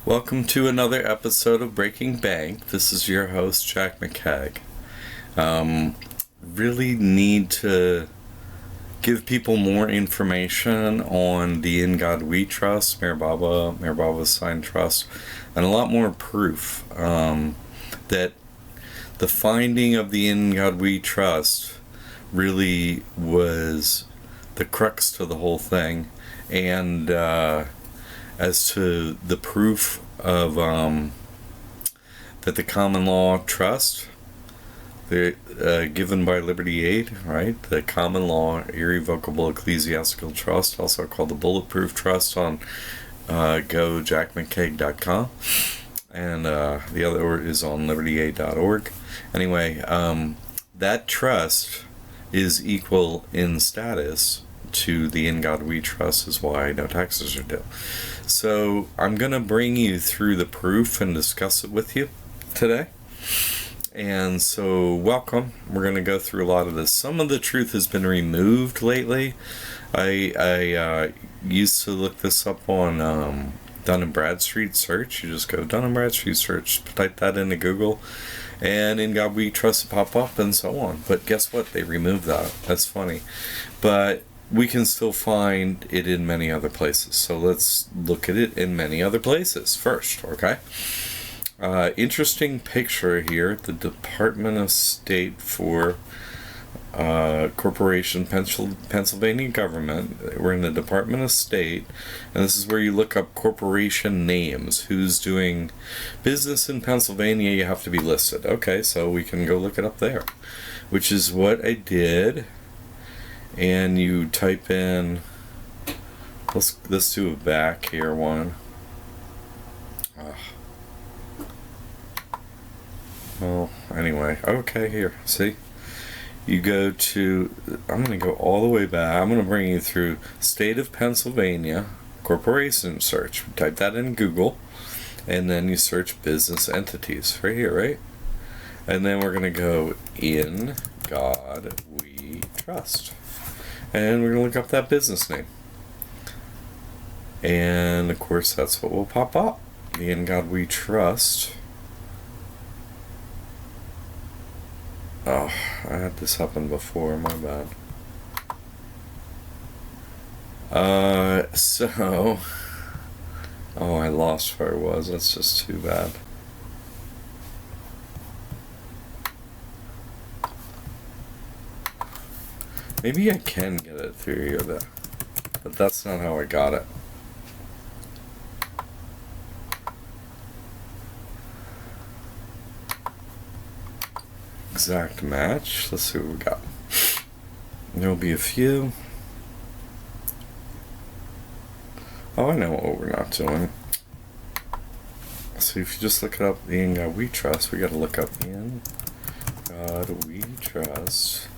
Welcome to another episode of Breaking Bank. This is your host, Jack McCagg. Really need to give people more information on the In God We Trust, Meher Baba's signed trust, and a lot more proof that the finding of the In God We Trust really was the crux to the whole thing, and as to the proof of that the common law trust, given by Liberty Aid, right? The common law irrevocable ecclesiastical trust, also called the Bulletproof Trust, on gojackmckegg.com, and the other is on libertyaid.org. Anyway, that trust is equal in status to the In God We Trust, is why no taxes are due. So I'm going to bring you through the proof and discuss it with you today. And so welcome. We're going to go through a lot of this. Some of the truth has been removed lately. I used to look this up on Dun & Bradstreet search. You just go Dun & Bradstreet search, type that into Google, and In God We Trust pop up and so on. But guess what? They removed that. That's funny. But we can still find it in many other places. So let's look at it in many other places first, okay? Interesting picture here at the Department of State for Corporation, Pennsylvania government. We're in the Department of State, and this is where you look up corporation names. Who's doing business in Pennsylvania, you have to be listed. Okay, so we can go look it up there, which is what I did. And you type in, let's do a back here one. Well, anyway, okay, here, see? You go to, I'm going to go all the way back. I'm going to bring you through State of Pennsylvania Corporation search. Type that in Google, and then you search business entities right here, right? And then we're going to go In God We Trust. And we're going to look up that business name. And, of course, that's what will pop up. The In God We Trust. Oh, I had this happen before. My bad. Oh, I lost where I was. That's just too bad. Maybe I can get it through here, though. But that's not how I got it. Exact match. Let's see what we got. There'll be a few. Oh, I know what we're not doing. So if you just look it up, the In God We Trust, we gotta look up In God We Trust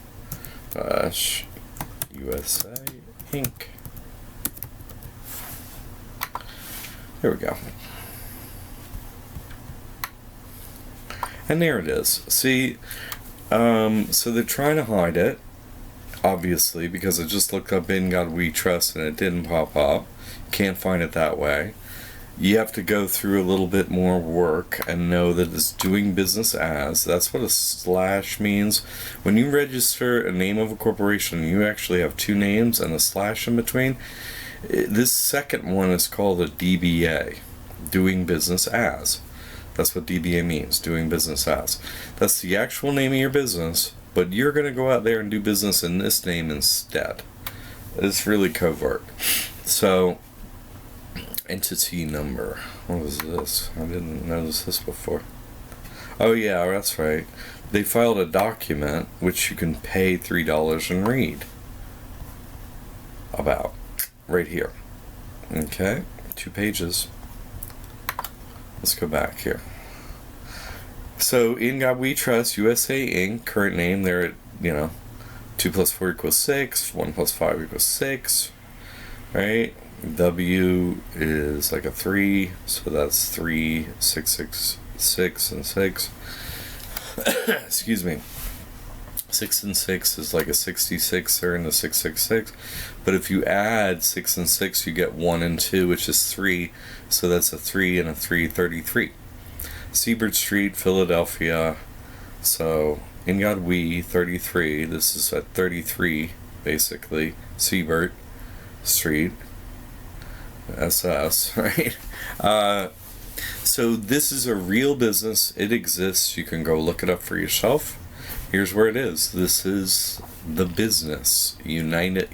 USA Inc. There we go. And there it is. See, so they're trying to hide it, obviously, because I just looked up In God We Trust and it didn't pop up. Can't find it that way. You have to go through a little bit more work and know that it's doing business as. That's what a slash means. When you register a name of a corporation, you actually have two names and a slash in between. This second one is called a DBA, doing business as. That's what DBA means, doing business as. That's the actual name of your business, but you're going to go out there and do business in this name instead. It's really covert. So, entity number. What was this? I didn't notice this before. Oh yeah, that's right. They filed a document which you can pay $3 and read about. Right here. Okay, 2 pages. Let's go back here. So, In God We Trust USA Inc. Current name, they're at, 2 plus 4 equals 6. 1 plus 5 equals 6. Right? W is like a 3, so that's 3, 6, 6, 6, and 6. Excuse me. 6 and 6 is like a 66er and a 666. But if you add 6 and 6, you get 1 and 2, which is 3. So that's a 3 and a 3, 33. Siebert Street, Philadelphia. So in God we, 33. This is at 33, basically. Siebert Street. SS, right? So this is a real business. It exists. You can go look it up for yourself. Here's where it is. This is the business. United,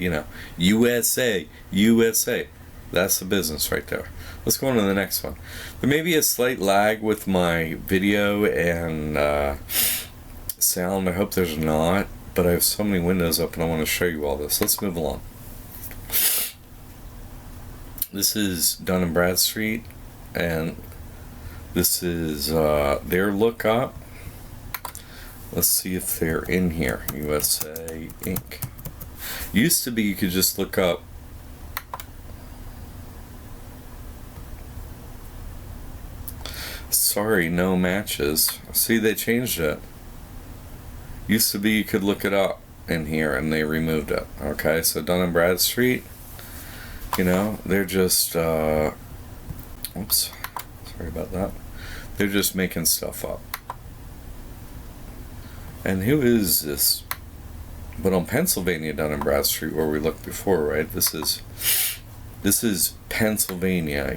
USA. USA. That's the business right there. Let's go on to the next one. There may be a slight lag with my video and sound. I hope there's not. But I have so many windows up and I want to show you all this. Let's move along. This is Dun & Bradstreet. And this is their lookup. Let's see if they're in here. USA Inc. Used to be you could just look up sorry, no matches. See, they changed it. Used to be you could look it up in here and they removed it. Okay, so Dun & Bradstreet, they're just oops, sorry about that. They're just making stuff up. And who is this? But on Pennsylvania, Dun & Bradstreet, where we looked before, right? This is Pennsylvania,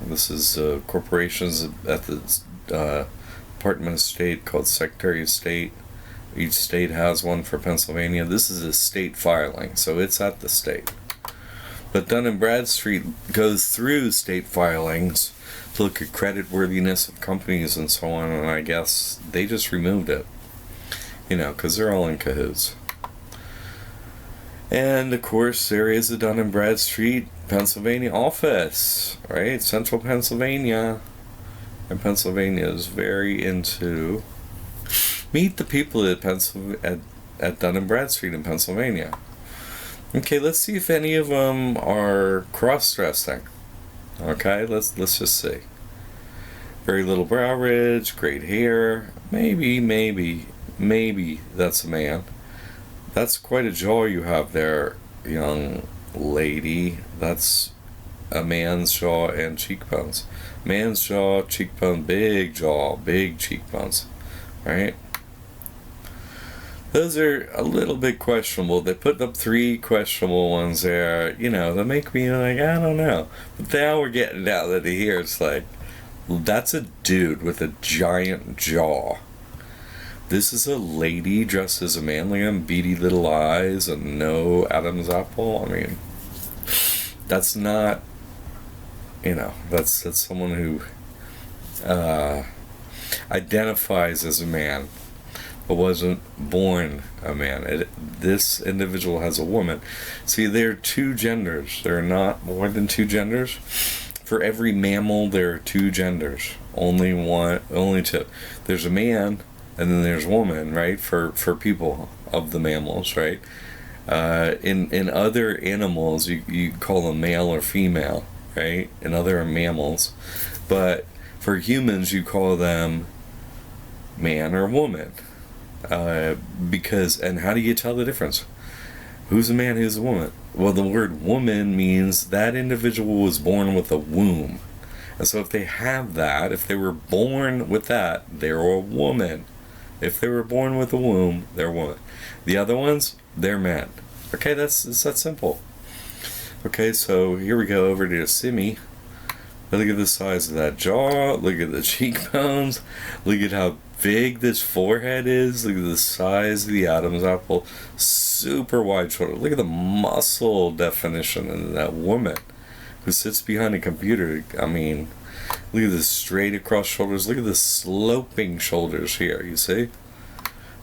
This is corporations at the Department of State called Secretary of State. Each state has one for Pennsylvania. This is a state filing, so it's at the state. But Dun & Bradstreet goes through state filings to look at creditworthiness of companies and so on, and I guess they just removed it. Because they're all in cahoots. And, of course, there is a Dun & Bradstreet, Pennsylvania office, right? Central Pennsylvania. And Pennsylvania is very into... Meet the people at Dun & Bradstreet in Pennsylvania. Okay, let's see if any of them are cross-dressing. Okay, let's just see. Very little brow ridge, great hair. Maybe that's a man. That's quite a jaw you have there, young lady. That's a man's jaw and cheekbones. Man's jaw, cheekbone, big jaw, big cheekbones. Right? Those are a little bit questionable. They put up 3 questionable ones there. That make me like, I don't know. But now we're getting down to here. It's like, that's a dude with a giant jaw. This is a lady dressed as a man, like them, beady little eyes and no Adam's apple. I mean, that's not, that's someone who identifies as a man, but wasn't born a man. This individual has a woman. See, there are 2 genders. There are not more than 2 genders. For every mammal, there are 2 genders. Only 2. There's a man. And then there's woman, right? For people of the mammals, right? In other animals, you call them male or female, right? In other mammals, but for humans, you call them man or woman. And how do you tell the difference? Who's a man? Who's a woman? Well, the word woman means that individual was born with a womb, and so if they have that, if they were born with that, they're a woman. If they were born with a womb, they're women. The other ones, they're men. Okay, it's that simple. Okay, so here we go over to Simi. Look at the size of that jaw. Look at the cheekbones. Look at how big this forehead is. Look at the size of the Adam's apple. Super wide shoulder. Look at the muscle definition in that woman who sits behind a computer. I mean... Look at the straight across shoulders. Look at the sloping shoulders here, you see?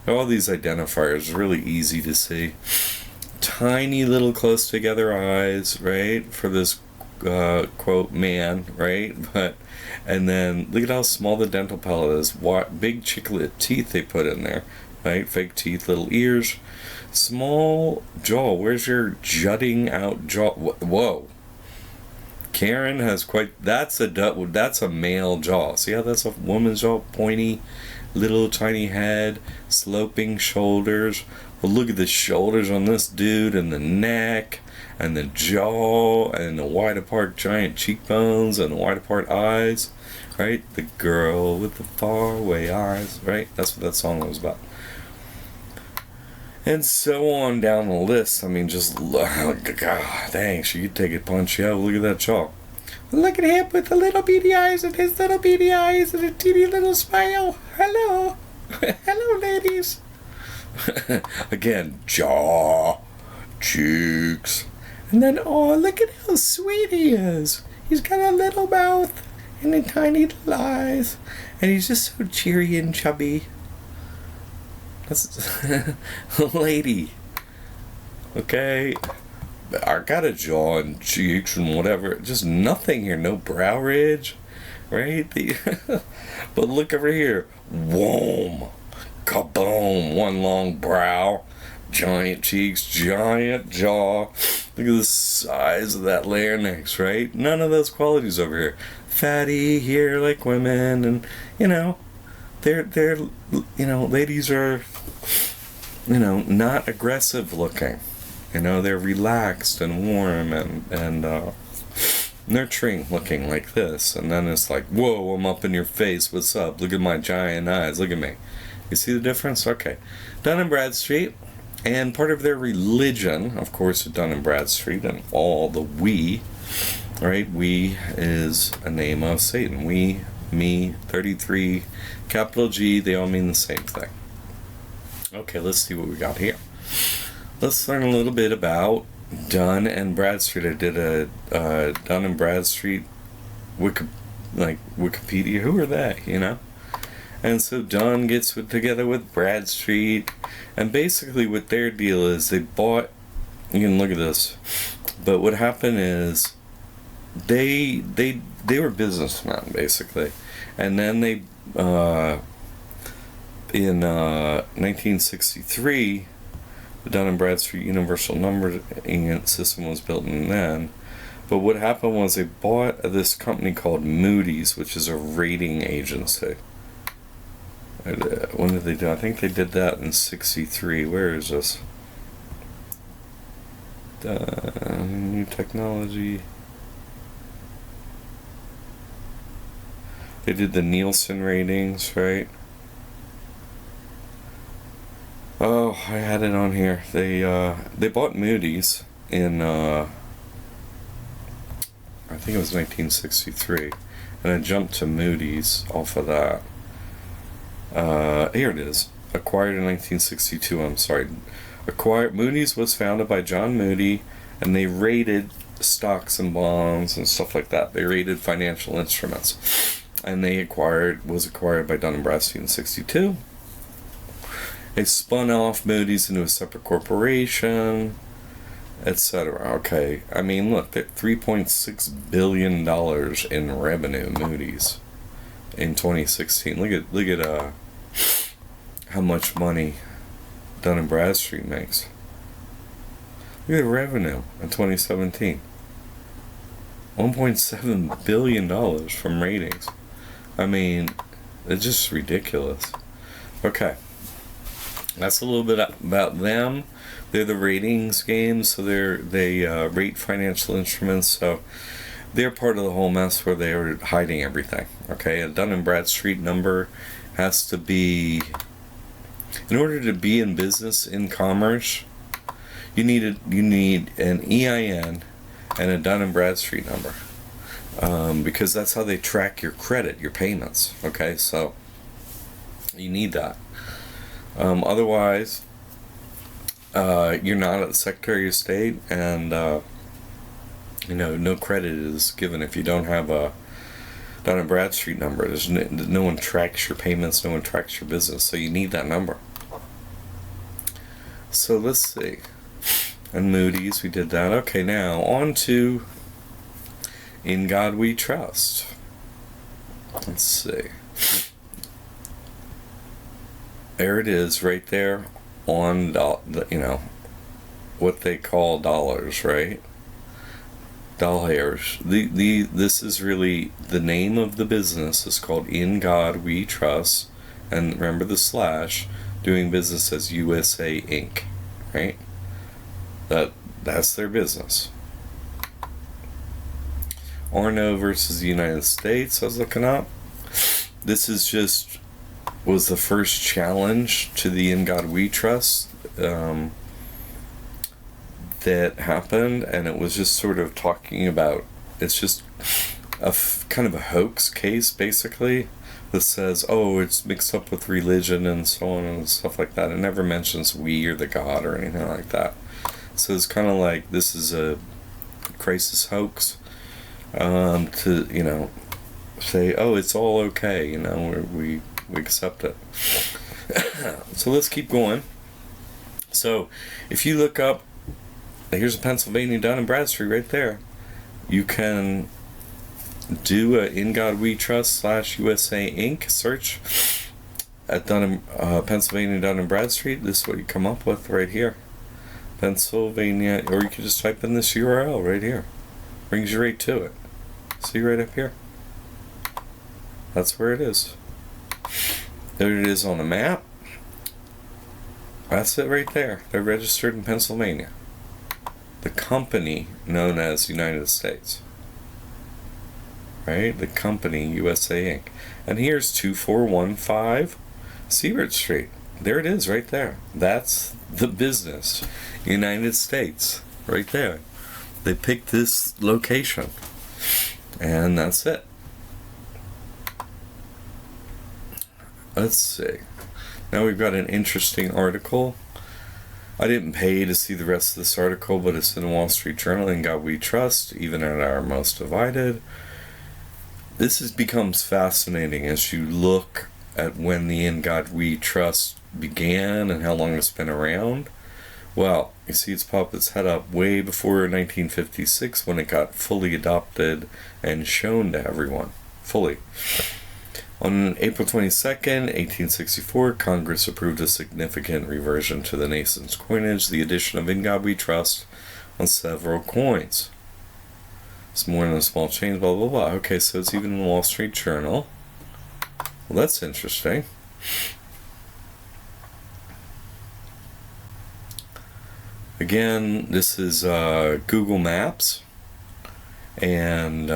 All these identifiers are really easy to see. Tiny little close together eyes, right? For this, quote, man, right? And then look at how small the dental palate is. What big chiclet teeth they put in there, right? Fake teeth, little ears. Small jaw. Where's your jutting out jaw? Whoa. Karen has that's a male jaw. See how that's a woman's jaw? Pointy, little tiny head, sloping shoulders. Well, look at the shoulders on this dude, and the neck, and the jaw, and the wide apart giant cheekbones, and the wide apart eyes, right? The girl with the faraway eyes, right? That's what that song was about. And so on down the list. I mean, just look, God, dang, she could take a punch. Yeah, look at that jaw. Look at him with the little beady eyes and his little beady eyes and a teeny little smile. Hello. Hello, ladies. Again, jaw, cheeks. And then, oh, look at how sweet he is. He's got a little mouth and a tiny little eyes. And he's just so cheery and chubby. That's lady. Okay. I got a jaw and cheeks and whatever. Just nothing here. No brow ridge. Right? But look over here. Whoom. Kaboom. One long brow. Giant cheeks. Giant jaw. Look at the size of that larynx, right? None of those qualities over here. Fatty here like women. And, they're ladies are, not aggressive looking. They're relaxed and warm and nurturing looking like this. And then it's like, whoa, I'm up in your face. What's up? Look at my giant eyes. Look at me. You see the difference? Okay. Dun & Bradstreet. And part of their religion, of course, at Dun & Bradstreet and all the we, right? We is a name of Satan. We, me, 33, capital G, they all mean the same thing. Okay, let's see what we got here. Let's learn a little bit about Dun & Bradstreet. I did a Dun & Bradstreet Wikipedia. Who are they, And so Dun gets together with Bradstreet, and basically what their deal is, they bought, you can look at this, but what happened is they were businessmen, basically. And then they, in 1963, the Dun & Bradstreet Universal Numbering System was built in then. But what happened was they bought this company called Moody's, which is a rating agency. When did they do? I think they did that in 63. Where is this? New technology. They did the Nielsen ratings, right? Oh, I had it on here. They bought Moody's in I think it was 1963, and I jumped to Moody's off of that. Here it is. Acquired in 1962. I'm sorry. Moody's was founded by John Moody, and they rated stocks and bonds and stuff like that. They rated financial instruments, and was acquired by Dun & Bradstreet in 62. They spun off Moody's into a separate corporation, etc. Okay, I mean, look, they're $3.6 billion in revenue, Moody's, in 2016. Look at how much money Dun & Bradstreet makes. Look at the revenue in 2017. $1.7 billion from ratings. I mean, it's just ridiculous. Okay. That's a little bit about them. They're the ratings game, so they rate financial instruments. So they're part of the whole mess where they are hiding everything. Okay, a Dun & Bradstreet number has to be, in order to be in business, in commerce, you need an EIN and a Dun & Bradstreet number, because that's how they track your credit, your payments. Okay, so you need that. Otherwise, you're not at the Secretary of State, and no credit is given if you don't have a Dun & Bradstreet number. There's no one tracks your payments, no one tracks your business, so you need that number. So let's see. And Moody's, we did that. Okay, now on to In God We Trust. Let's see. There it is, right there on what they call dollars, right? Dollars. This is really the name of the business. Is called In God We Trust, and remember the slash, doing business as USA Inc., right? That's their business. Arno versus the United States, I was looking up. This was the first challenge to the In God We Trust that happened, and it was just sort of talking about, it's just kind of a hoax case, basically, that says, oh, it's mixed up with religion and so on and stuff like that. It never mentions we or the God or anything like that. So it's kind of like, this is a crisis hoax to, say, oh, it's all okay, we accept it. So let's keep going. So if you look up, here's a Pennsylvania Dun & Bradstreet right there. You can do a In God We Trust /USA Inc. search at Pennsylvania Dun & Bradstreet. This is what you come up with right here. Pennsylvania, or you can just type in this URL right here. Brings you right to it. See right up here. That's where it is. There it is on the map. That's it right there. They're registered in Pennsylvania. The company known as United States. Right? The company USA Inc. And here's 2415 Seabird Street. There it is right there. That's the business. United States. Right there. They picked this location. And that's it. Let's see. Now we've got an interesting article. I didn't pay to see the rest of this article, but it's in the Wall Street Journal. In God We Trust, even at our most divided. This becomes fascinating as you look at when the In God We Trust began and how long it's been around. Well, you see it's popped its head up way before 1956 when it got fully adopted and shown to everyone. Fully. On April 22nd, 1864, Congress approved a significant reversion to the nation's coinage, the addition of In God We Trust on several coins. It's more than a small change, blah, blah, blah. Okay, so it's even in the Wall Street Journal. Well, that's interesting. Again, this is Google Maps. And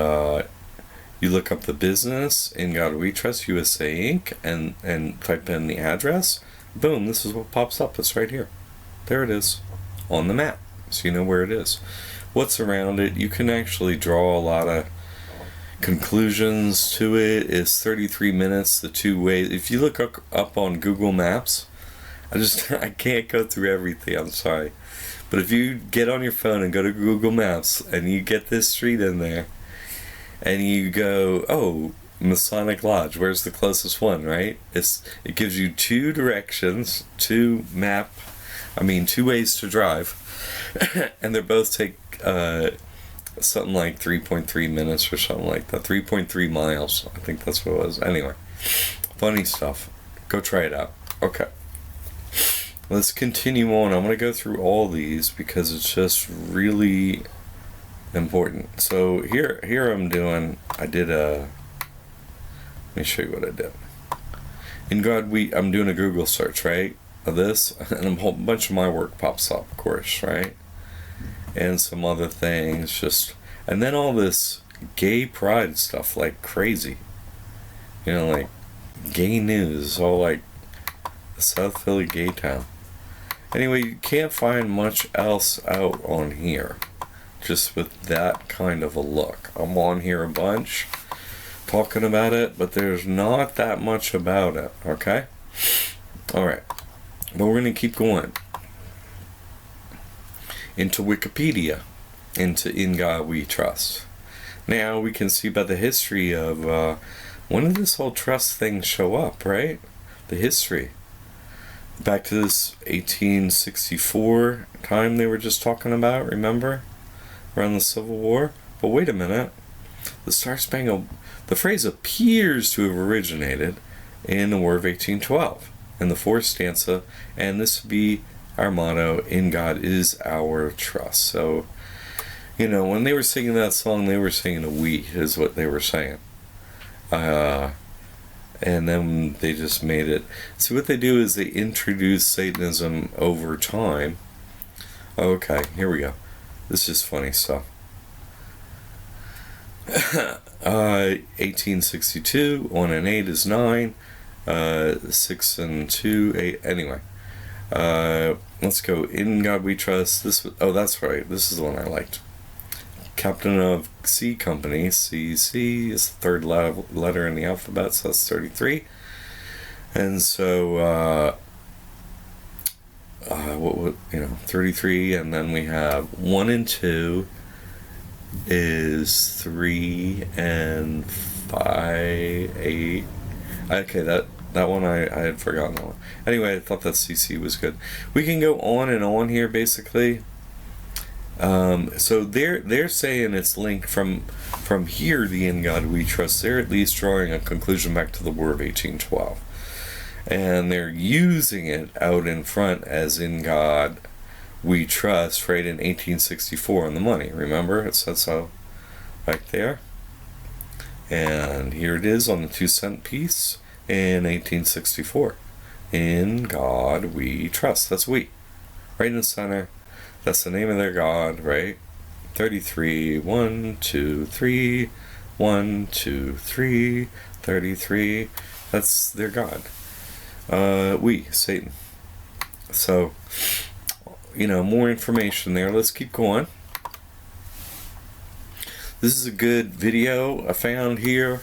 you look up the business, In God We Trust, USA Inc., and type in the address. Boom, this is what pops up. It's right here. There it is on the map. So you know where it is. What's around it? You can actually draw a lot of conclusions to it. It's 33 minutes the two ways. If you look up on Google Maps, I can't go through everything. I'm sorry. But if you get on your phone and go to Google Maps and you get this street in there, and you go, oh, Masonic Lodge, where's the closest one, right? It gives you two directions, two ways to drive, and they both take something like 3.3 minutes or something like that. 3.3 miles, I think that's what it was. Anyway, funny stuff. Go try it out. Okay. Let's continue on. I'm going to go through all these because it's just really important. So here let me show you what I did. In God I'm doing a Google search, right, of this, and a whole bunch of my work pops up, of course, right, and some other things, and then all this gay pride stuff like crazy, like gay news, all like the South Philly gay town. Anyway, you can't find much else out on here just with that kind of a look. I'm on here a bunch talking about it, but there's not that much about it, okay? Alright, but we're going to keep going into Wikipedia, into In God We Trust. Now we can see by the history of when did this whole trust thing show up, right? The history. Back to this 1864 time they were just talking about, remember? Around the Civil War. But wait a minute. The phrase appears to have originated in the War of 1812, in the fourth stanza, and this would be our motto, In God Is Our Trust. So, when they were singing that song, they were singing a we, is what they were saying. and then they just made it. See, what they do is they introduce Satanism over time. Okay, here we go. This is funny stuff. 1862, 1 and 8 is 9. 6 and 2, 8. Anyway, let's go. In God We Trust. Oh, that's right. This is the one I liked. Captain of C Company. CC is the third letter in the alphabet, so that's 33. And so, 33, and then we have 1 and 2 is 3 and 5, 8. Okay, that one I had forgotten that one. Anyway, I thought that CC was good. We can go on and on here, basically. So they're saying it's linked from here, the In God We Trust. They're at least drawing a conclusion back to the War of 1812. And they're using it out in front as In God We Trust, right, in 1864 on the money. Remember? It says so right there. And here it is on the 2-cent piece in 1864. In God We Trust. That's we. Right in the center. That's the name of their God, right? 33, 1, 2, 3, 1, 2, 3, 33. That's their God. Satan. So, more information there. Let's keep going. This is a good video I found here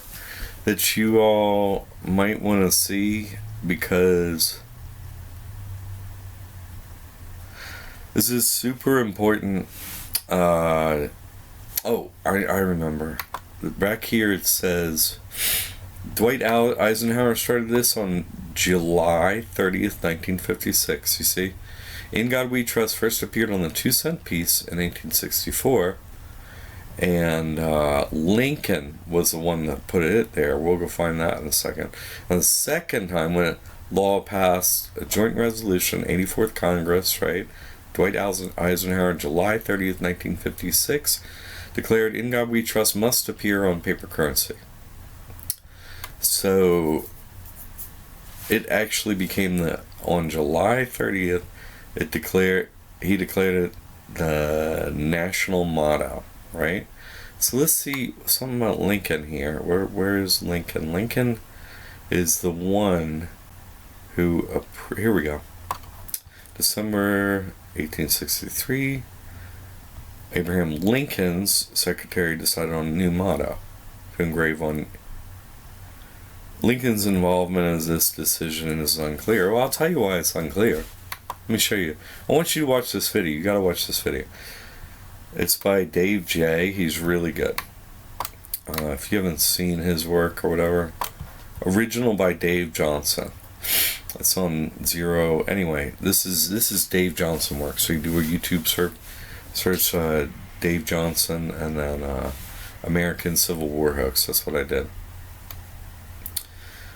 that you all might want to see, because this is super important. I remember. Back here it says Dwight Eisenhower started this on July 30th, 1956. You see? In God We Trust first appeared on the 2-cent piece in 1864. And Lincoln was the one that put it there. We'll go find that in a second. And the second time when law passed a joint resolution, 84th Congress, right? Dwight Eisenhower, July 30th, 1956, declared In God We Trust must appear on paper currency. So it actually became on July 30th, he declared it the national motto, right? So let's see something about Lincoln here. Where is Lincoln? Lincoln is the one who, here we go. December 1863, Abraham Lincoln's secretary decided on a new motto to engrave on. Lincoln's involvement in this decision is unclear. Well, I'll tell you why it's unclear. Let me show you. I want you to watch this video. You gotta watch this video. It's by Dave J. He's really good. If you haven't seen his work or whatever, original by Dave Johnson. It's on Zero. Anyway, this is Dave Johnson work. So you do a YouTube search Dave Johnson, and then American Civil War hoax. That's what I did.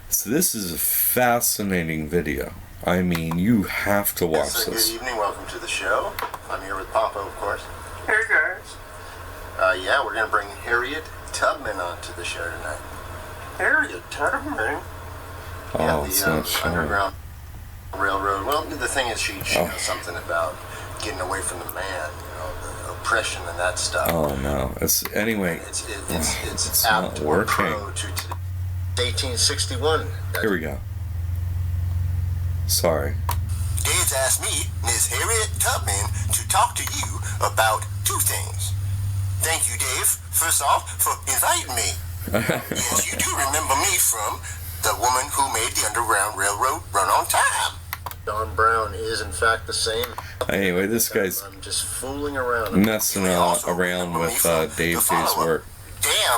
So this is a fascinating video. I mean, you have to watch this. Good evening. Welcome to the show. I'm here with Papa, of course. Hey guys. Yeah, we're gonna bring Harriet Tubman onto the show tonight. Harriet Tubman? Yeah, the Underground Railroad. Well, the thing is, she knows something about getting away from the man, the oppression and that stuff. Oh no! Anyway. It's not working. 1861. Here we go. Sorry. Dave's asked me, Miss Harriet Tubman, to talk to you about two things. Thank you, Dave, first off, for inviting me. Yes, you do remember me from the woman who made the Underground Railroad run on time. John Brown is, in fact, the same. Anyway, this guy's I'm just fooling around. Messing around with Dave J's work.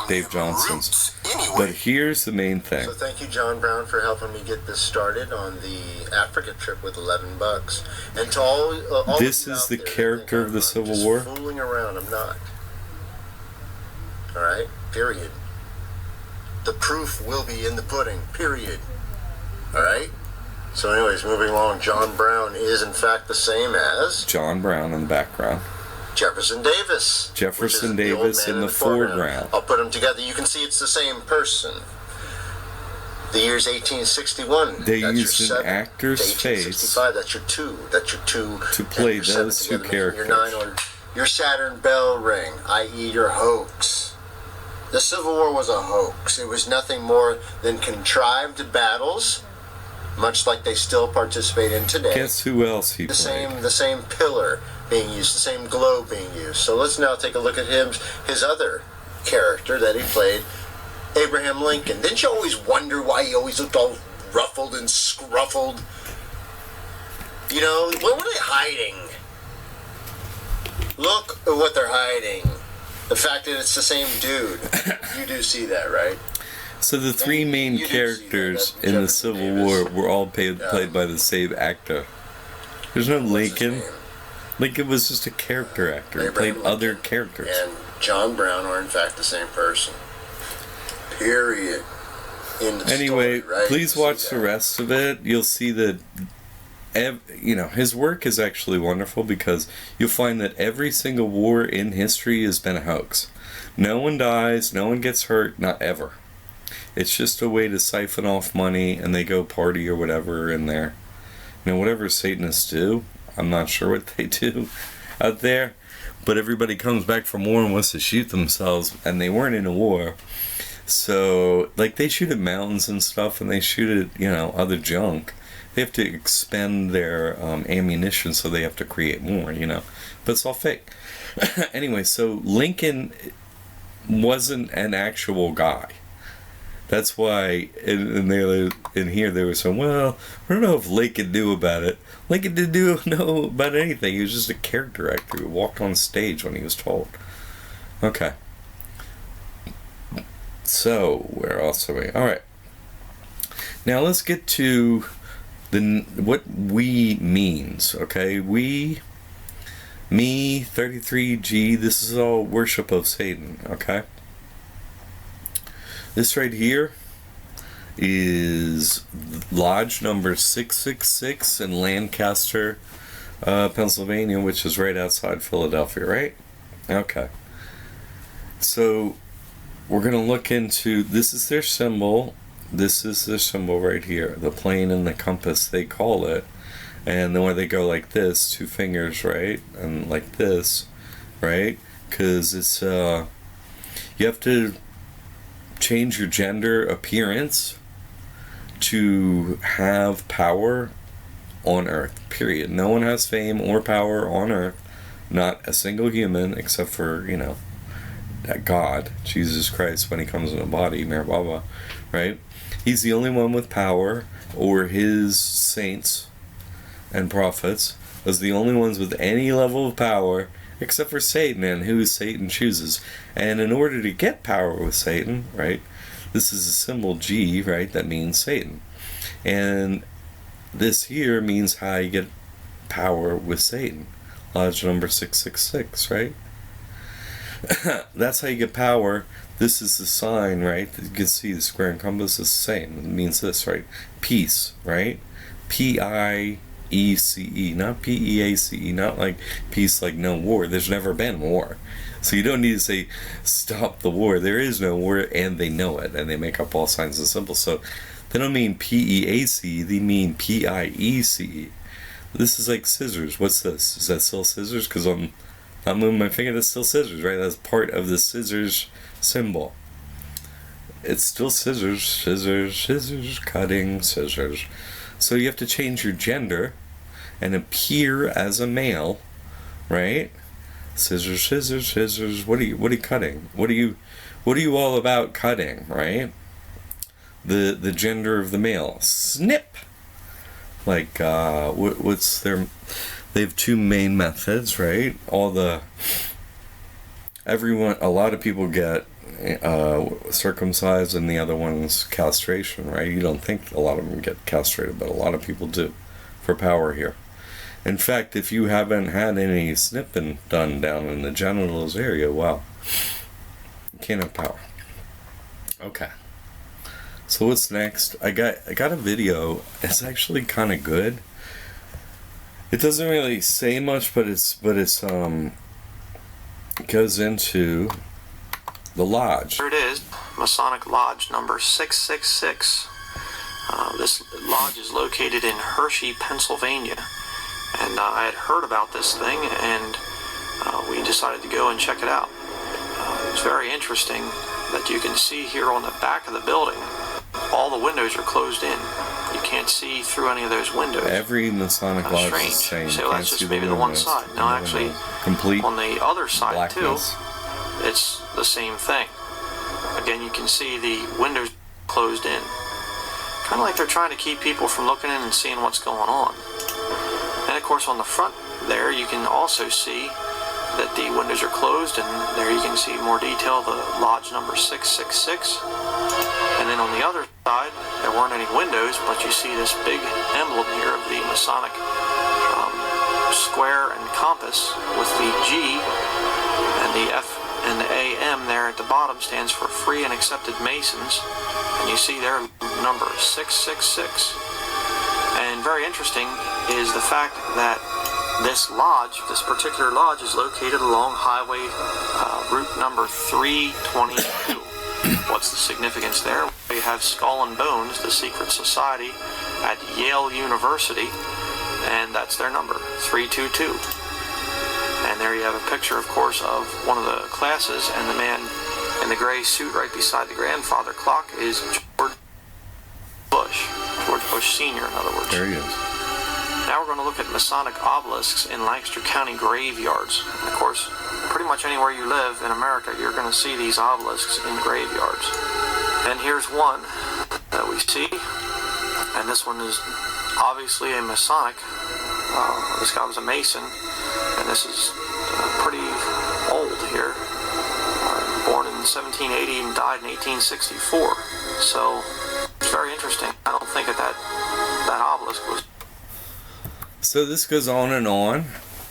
Dave Johnson's. Anyway. But here's the main thing. So thank you, John Brown, for helping me get this started on the Africa trip with $11. And to all this is the character of the Civil War. Fooling around, I'm not. All right. Period. The proof will be in the pudding. Period. All right. So, anyways, moving along. John Brown is in fact the same as John Brown in the background. Jefferson Davis. Jefferson Davis in the foreground. I'll put them together. You can see it's the same person. The year's 1861. They that's used your an 7. actor's The 1865, that's your 2. That's your 2. to play and your 7 those two together, making characters. Your 9 on your Saturn bell ring, i.e. your hoax. The Civil War was a hoax. It was nothing more than contrived battles, much like they still participate in today. Guess who else he The played? same pillar being used, the same globe being used. So let's now take a look at his other character that he played, Abraham Lincoln. Didn't you always wonder why he always looked all ruffled and scruffled? You know, what were they hiding? Look at what they're hiding. The fact that it's the same dude. You do see that, right? So the three main You do see characters that. That's in the Jefferson Civil Davis. War were all played by the same actor. There's no What's his Lincoln. name? Lincoln was just a character actor. He Abraham played other Lincoln characters. And John Brown are in fact the same person. Period. In the Anyway, story, right? please You see watch the that. rest of it. You'll see that, his work is actually wonderful because you'll find that every single war in history has been a hoax. No one dies, no one gets hurt, not ever. It's just a way to siphon off money and they go party or whatever in there. Whatever Satanists do, I'm not sure what they do out there, but everybody comes back from war and wants to shoot themselves, and they weren't in a war. So, like, they shoot at mountains and stuff, and they shoot at, other junk. They have to expend their ammunition, so they have to create more, But it's all fake. Anyway, so Lincoln wasn't an actual guy. That's why in here they were saying, well, I don't know if Lincoln knew about it. Lincoln didn't know about anything. He was just a character actor who walked on stage when he was told. Okay. So, where else are we? All right. Now let's get to what we means, okay? We, me, 33G, this is all worship of Satan, okay? This right here is lodge number 666 in Lancaster, Pennsylvania, which is right outside Philadelphia, right? Okay. So, we're going to look into, this is their symbol. This is their symbol right here. The plane and the compass, they call it. And then where they go like this, 2 fingers, right? And like this, right? Because it's, you have to change your gender appearance to have power on Earth, period. No one has fame or power on Earth. Not a single human, except for, God, Jesus Christ, when he comes in a body, Mary Baba, right? He's the only one with power, or his saints and prophets as the only ones with any level of power, except for Satan, and who Satan chooses. And in order to get power with Satan, right, this is a symbol G, right, that means Satan. And this here means how you get power with Satan. Lodge number 666, right? That's how you get power. This is the sign, right? You can see the square and compass is the same. It means this, right? Peace, right? P-I-E-C-E, not P-E-A-C-E, not like peace like no war. There's never been war. So you don't need to say stop the war. There is no war, and they know it, and they make up all signs and symbols. So they don't mean P-E-A-C-E, they mean P-I-E-C-E. This is like scissors. What's this? Is that still scissors? Because I'm moving my finger, that's still scissors, right? That's part of the scissors symbol. It's still scissors, scissors, scissors, cutting, scissors. So you have to change your gender and appear as a male, right? Scissors, scissors, scissors. What are you cutting? What are you all about cutting, right? The gender of the male. Snip. Like what's their? They have 2 main methods, right? A lot of people get circumcised, and the other one's castration, right? You don't think a lot of them get castrated, but a lot of people do for power here. In fact, if you haven't had any snipping done down in the genitals area, well, you can't have power. Okay. So what's next? I got a video. It's actually kind of good. It doesn't really say much, but it goes into the lodge. Here it is, Masonic Lodge number 666. This lodge is located in Hershey, Pennsylvania, and I had heard about this thing, and we decided to go and check it out. It's very interesting that you can see here on the back of the building, all the windows are closed in. You can't see through any of those windows. Every Masonic lodge strange. is the same. So that's just maybe the one side. Now actually, complete on the other side blackness. too, it's the same thing. Again, you can see the windows closed in. Kind of like they're trying to keep people from looking in and seeing what's going on. And of course on the front there, you can also see that the windows are closed, and there you can see more detail, the lodge number 666. And then on the other side, there weren't any windows, but you see this big emblem here of the Masonic square and compass with the G and the F and the AM there at the bottom stands for Free and Accepted Masons. And you see their number 666. And very interesting is the fact that this lodge, this particular lodge, is located along highway route number 322. What's the significance there? We have Skull and Bones, the secret society at Yale University, and that's their number, 322. And there you have a picture, of course, of one of the classes, and the man in the gray suit right beside the grandfather clock is George Bush. George Bush Sr., in other words. There he is. Now we're going to look at Masonic obelisks in Lancaster County graveyards. And of course, pretty much anywhere you live in America, you're going to see these obelisks in graveyards. And here's one that we see. And this one is obviously a Masonic. This guy was a Mason. And this is pretty old here. Born in 1780 and died in 1864. So it's very interesting. I don't think that obelisk was... So this goes on and on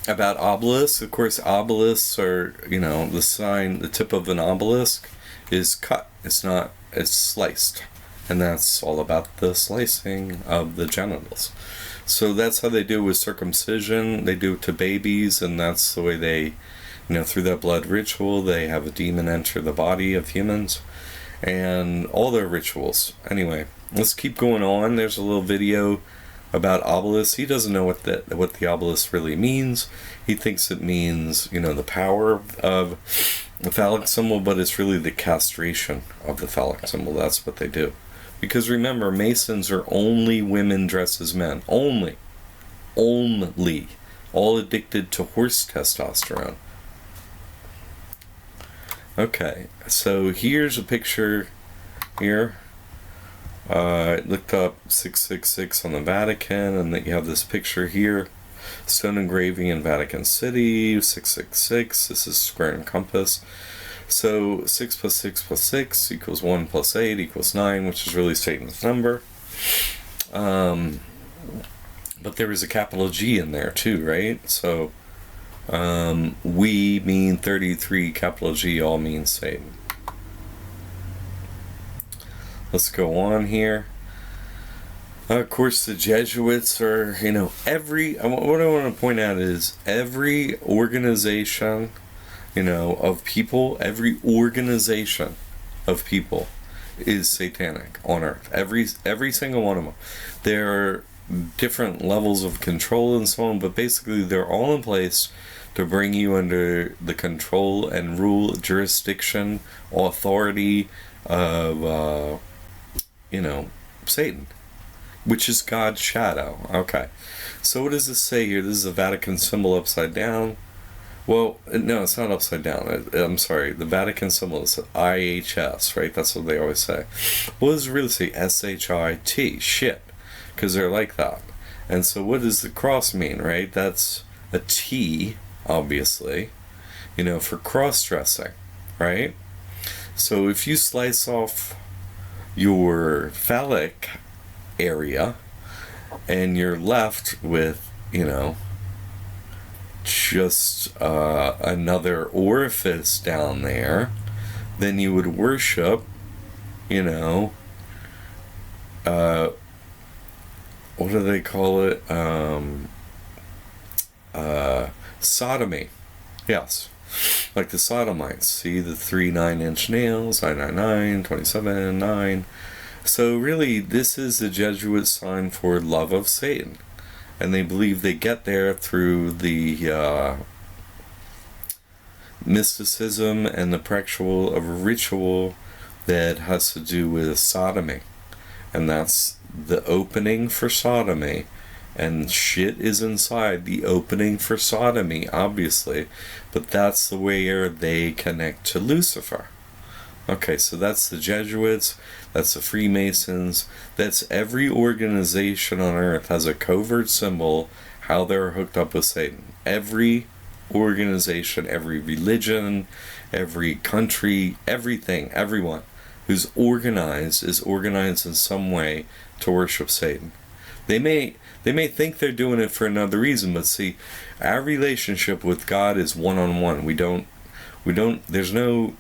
about obelisks. Of course, obelisks are, the sign, the tip of an obelisk is cut. It's sliced. And that's all about the slicing of the genitals. So that's how they do it with circumcision. They do it to babies, and that's the way they, through that blood ritual, they have a demon enter the body of humans. And all their rituals. Anyway, let's keep going on. There's a little video about obelisks. He doesn't know what the obelisk really means. He thinks it means, the power of the phallic symbol, but it's really the castration of the phallic symbol. That's what they do. Because remember, Masons are only women dressed as men. Only. All addicted to horse testosterone. Okay, so here's a picture here. I looked up 666 on the Vatican, and then you have this picture here. Stone engraving in Vatican City, 666. This is square and compass. So 6 plus 6 plus 6 equals 1 plus 8 equals 9, which is really Satan's number. But there is a capital G in there too, right? So we mean 33, capital G all means Satan. Let's go on here. Of course, the Jesuits are, what I want to point out is every organization, of people, every organization of people is satanic on earth. Every single one of them. There are different levels of control and so on, but basically they're all in place to bring you under the control and rule, jurisdiction, authority of, Satan, which is God's shadow. Okay, so what does this say here? This is a Vatican symbol upside down. Well, no, it's not upside down. I'm sorry. The Vatican symbol is IHS, right? That's what they always say. What does it really say? SHIT. Shit. Because they're like that. And so what does the cross mean, right? That's a T, obviously, for cross-dressing, right? So if you slice off your phallic area and you're left with, just another orifice down there, then you would worship, what do they call it? Sodomy. Yes. Like the sodomites. See the 3 9-inch nails, 999, 27, 9. So really, this is the Jesuit sign for love of Satan. And they believe they get there through the mysticism and the practical of a ritual that has to do with sodomy. And that's the opening for sodomy. And shit is inside the opening for sodomy, obviously. But that's the way they connect to Lucifer. Okay, so that's the Jesuits, that's the Freemasons, that's every organization on earth has a covert symbol how they're hooked up with Satan. Every organization, every religion, every country, everything, everyone who's organized is organized in some way to worship Satan. They may think they're doing it for another reason, but see, our relationship with God is one-on-one. We don't, there's no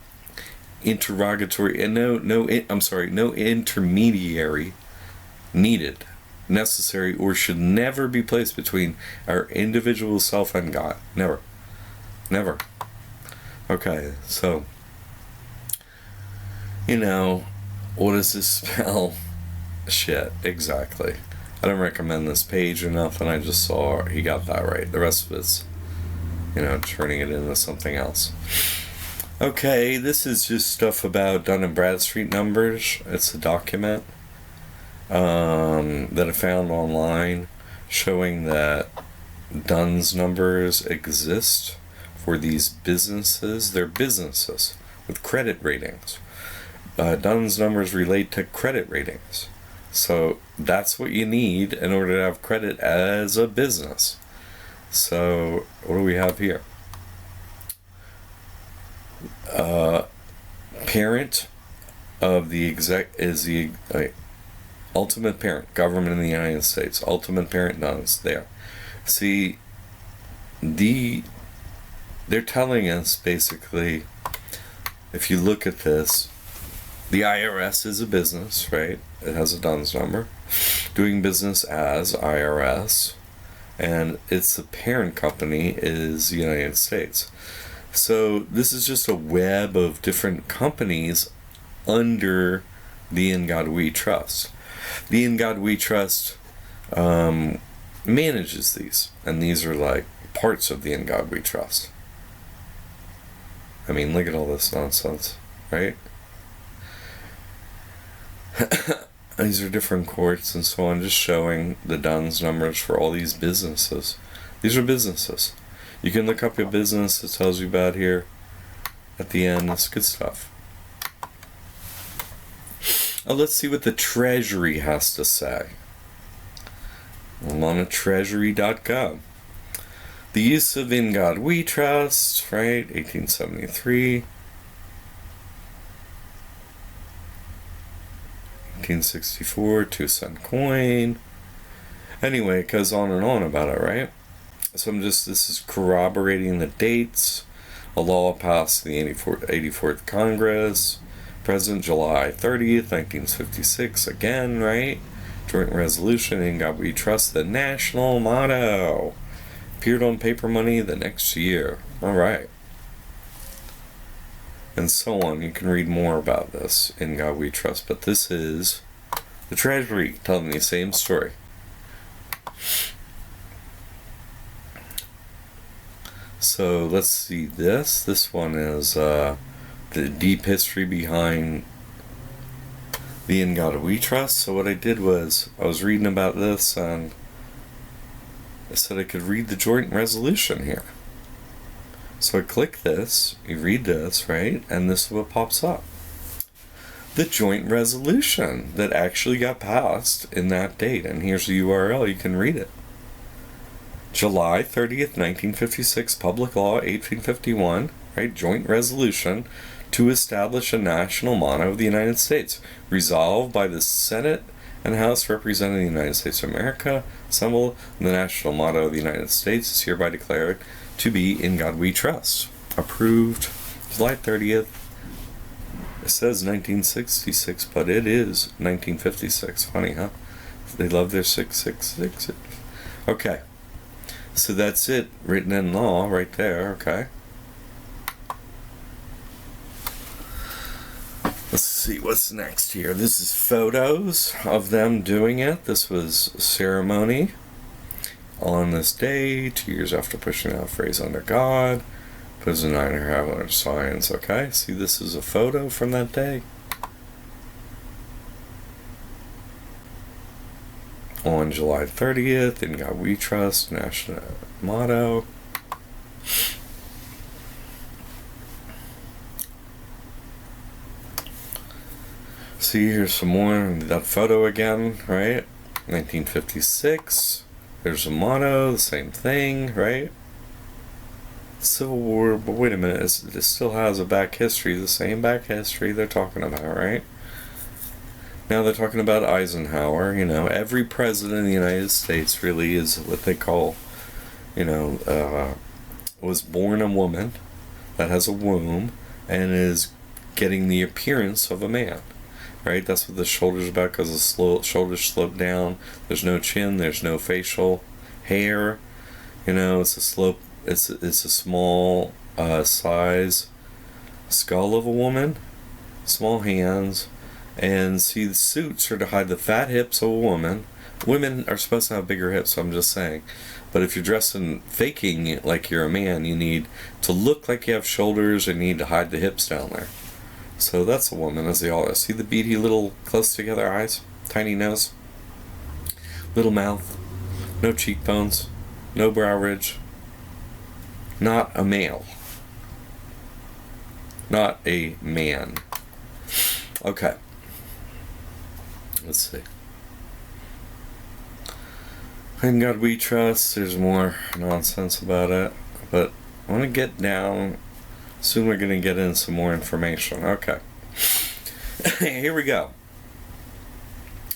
interrogatory and no intermediary needed, necessary, or should never be placed between our individual self and God. Never. Okay, so what does this spell? Shit, exactly. I don't recommend this page or nothing. I just saw he got that right. The rest of it's turning it into something else. Okay, this is just stuff about Dun & Bradstreet numbers. It's a document that I found online showing that Dunn's numbers exist for these businesses. They're businesses with credit ratings. Dunn's numbers relate to credit ratings. So that's what you need in order to have credit as a business. So what do we have here? Parent of the is the ultimate parent, government in the United States. Ultimate parent Dunn's there. See, they're telling us basically, if you look at this, the IRS is a business, right? It has a Dunn's number, doing business as IRS, and its the parent company is the United States. So this is just a web of different companies under the In God We Trust. The In God We Trust manages these, and these are like parts of the In God We Trust. I mean, look at all this nonsense, right? These are different courts and so on, just showing the Dunn's numbers for all these businesses. These are businesses. You can look up your business, it tells you about here at the end. That's good stuff. Oh, let's see what the Treasury has to say. I'm on a treasury.gov. The use of In God We Trust, right? 1873. 1864, 2-cent coin. Anyway, it goes on and on about it, right? So this is corroborating the dates. A law passed in the 84th Congress. President July 30th, 1956. Again, right? Joint resolution, In God We Trust, the national motto. Appeared on paper money the next year. All right. And so on. You can read more about this, In God We Trust. But this is the Treasury telling the same story. So let's see this. This one is the deep history behind the In God We Trust. So what I did was, I was reading about this and I said I could read the joint resolution here. So I click this, you read this, right? And this is what pops up. The joint resolution that actually got passed in that date. And here's the URL, you can read it. July 30th, 1956, Public Law 1851, right? Joint resolution to establish a national motto of the United States. Resolved by the Senate and House representing the United States of America. Assembled, the national motto of the United States is hereby declared to be In God We Trust. Approved July 30th. It says 1966, but it is 1956. Funny, huh? They love their 666. Okay. So that's it, written in law right there, okay? Let's see what's next here. This is photos of them doing it. This was ceremony on this day, 2 years after pushing out phrase under God. Puts a 9.5 under science. Okay, see, this is a photo from that day. On July 30th, in God We Trust, national motto. See, here's some more. That photo again, right? 1956. There's a motto, the same thing, right? Civil War, but wait a minute, it still has a back history, the same back history they're talking about, right? Now they're talking about Eisenhower. Every president in the United States really is what they call, was born a woman that has a womb and is getting the appearance of a man. Right, that's what the shoulder's about, because the shoulders slope down. There's no chin. There's no facial hair. It's a slope. It's a small size skull of a woman, small hands, and see, the suits are to hide the fat hips of a woman. Women are supposed to have bigger hips. I'm just saying, but if you're dressing, faking like you're a man, you need to look like you have shoulders, and you need to hide the hips down there. So that's a woman, as they all are. See the beady little close together eyes? Tiny nose? Little mouth? No cheekbones? No brow ridge? Not a male. Not a man. Okay. Let's see. In God We Trust. There's more nonsense about it. But I want to get down. Soon we're going to get in some more information. Okay. Here we go.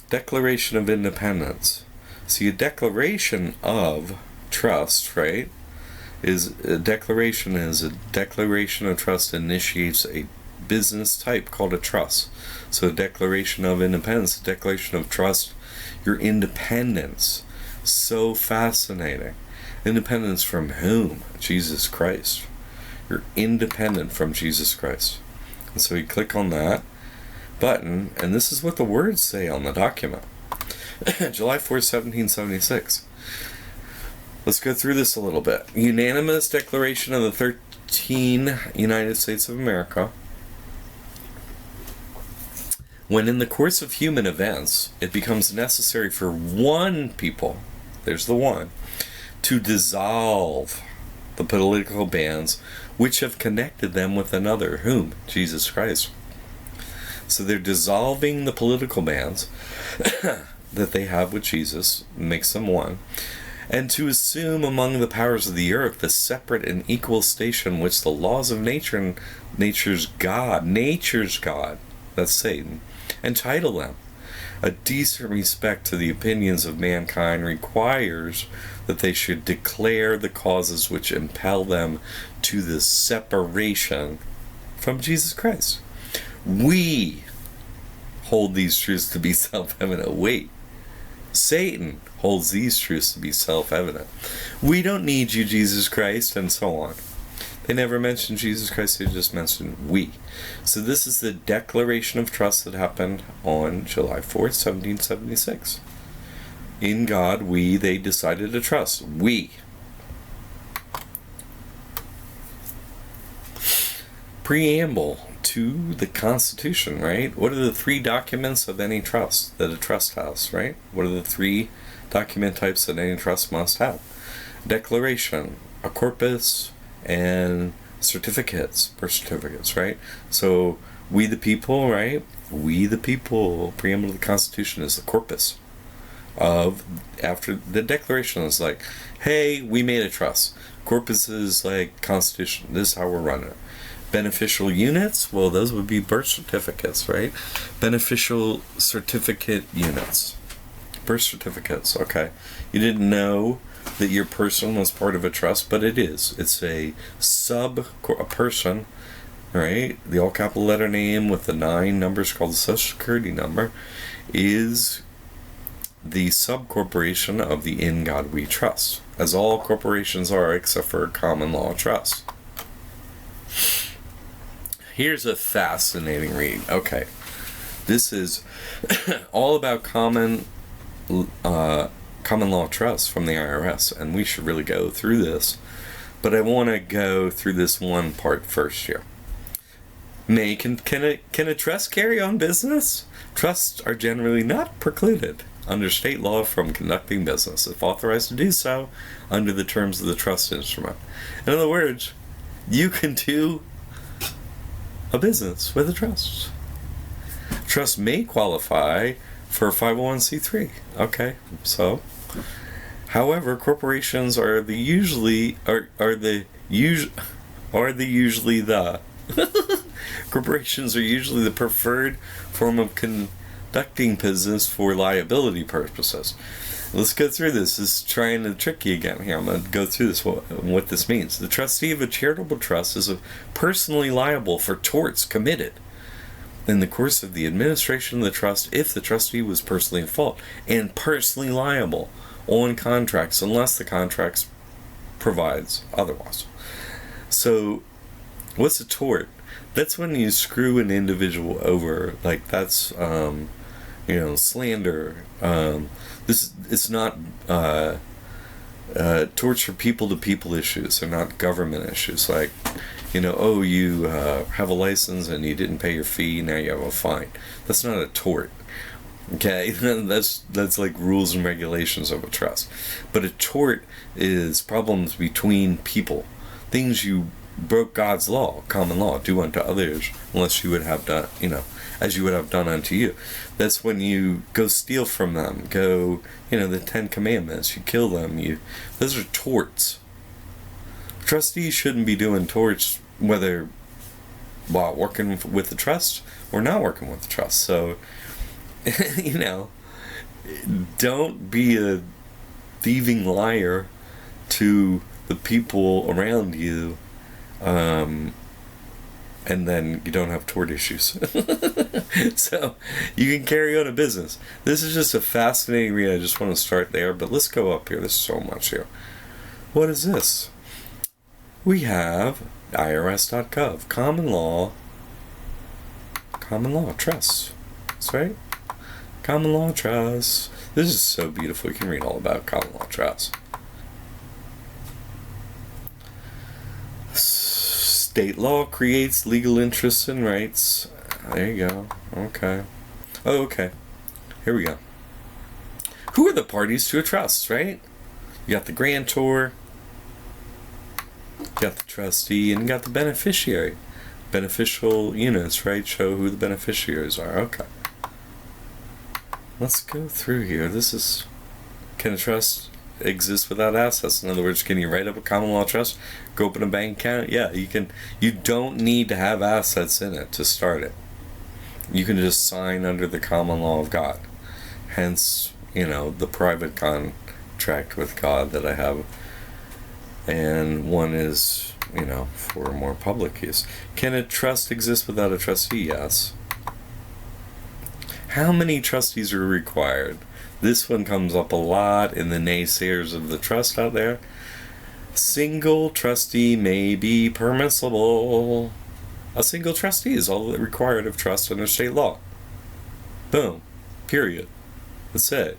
Declaration of Independence. See, a declaration of trust, right? A declaration of trust initiates a business type called a trust. So a declaration of independence, a declaration of trust, your independence. So fascinating. Independence from whom? Jesus Christ. You're independent from Jesus Christ. And so you click on that button, and this is what the words say on the document. July 4th, 1776. Let's go through this a little bit. Unanimous declaration of the 13 United States of America. When in the course of human events, it becomes necessary for one people, there's the one, to dissolve the political bands which have connected them with another, whom? Jesus Christ. So they're dissolving the political bands that they have with Jesus, makes them one, and to assume among the powers of the earth the separate and equal station which the laws of nature and nature's God, that's Satan, entitle them. A decent respect to the opinions of mankind requires that they should declare the causes which impel them to the separation from Jesus Christ. We hold these truths to be self-evident. Wait, Satan holds these truths to be self-evident. We don't need you, Jesus Christ, and so on. They never mentioned Jesus Christ, they just mentioned we. So this is the declaration of trust that happened on July 4th, 1776. In God, they decided to trust. We. Preamble to the Constitution, right? What are the three documents of any trust that a trust has, right? What are the three document types that any trust must have? Declaration, a corpus, and certificates, birth certificates, right? So we the people, right? We the people, preamble to the Constitution is the corpus of, after the declaration is like, hey, we made a trust. Corpus is like Constitution, this is how we're running it. Beneficial units, well, those would be birth certificates, right? Beneficial certificate units, birth certificates. Okay, you didn't know that your person was part of a trust, but it is. It's a person, right? The all capital letter name with the 9 numbers called the Social Security number is the sub-corporation of the In God We Trust, as all corporations are except for a common law trust. Here's a fascinating read. Okay. This is all about common law trust from the IRS, and we should really go through this. But I want to go through this one part first here. Can a trust carry on business? Trusts are generally not precluded under state law from conducting business if authorized to do so under the terms of the trust instrument. In other words, you can do a business with a trust. Trust may qualify for a 501c3. Okay, so however, corporations are usually the corporations are usually the preferred form of conducting business for liability purposes. Let's go through this. This is trying to trick you again here. I'm going to go through this, what this means. The trustee of a charitable trust is personally liable for torts committed in the course of the administration of the trust if the trustee was personally at fault, and personally liable on contracts unless the contracts provides otherwise. So what's a tort? That's when you screw an individual over, like that's slander. It's not torts are people to people issues. They're not government issues. Like, you have a license and you didn't pay your fee, now you have a fine. That's not a tort. Okay, that's like rules and regulations of a trust. But a tort is problems between people, things you broke God's law, common law, do unto others, unless you would have done, as you would have done unto you. That's when you go steal from them, go, the 10 Commandments, you kill them, those are torts. Trustees shouldn't be doing torts whether while working with the trust or not working with the trust. So, don't be a thieving liar to the people around you, and then you don't have tort issues. So you can carry on a business. This is just a fascinating read. I just want to start there, but let's go up here. There's so much here. What is this? We have irs.gov, common law trusts. That's right. Common law trusts. This is so beautiful. You can read all about common law trusts. State law creates legal interests and rights. There you go. Okay. Oh, okay. Here we go. Who are the parties to a trust, right? You got the grantor, you got the trustee, and you got the beneficiary. Beneficial units, right? Show who the beneficiaries are. Okay. Let's go through here. Can a trust exist without assets? In other words, can you write up a common law trust, go open a bank account? Yeah, you can. You don't need to have assets in it to start it. You can just sign under the common law of God. Hence, the private contract with God that I have. And one is, for more public use. Can a trust exist without a trustee? Yes. How many trustees are required? This one comes up a lot in the naysayers of the trust out there. Single trustee may be permissible. A single trustee is all required of trust under state law. Boom. Period. That's it.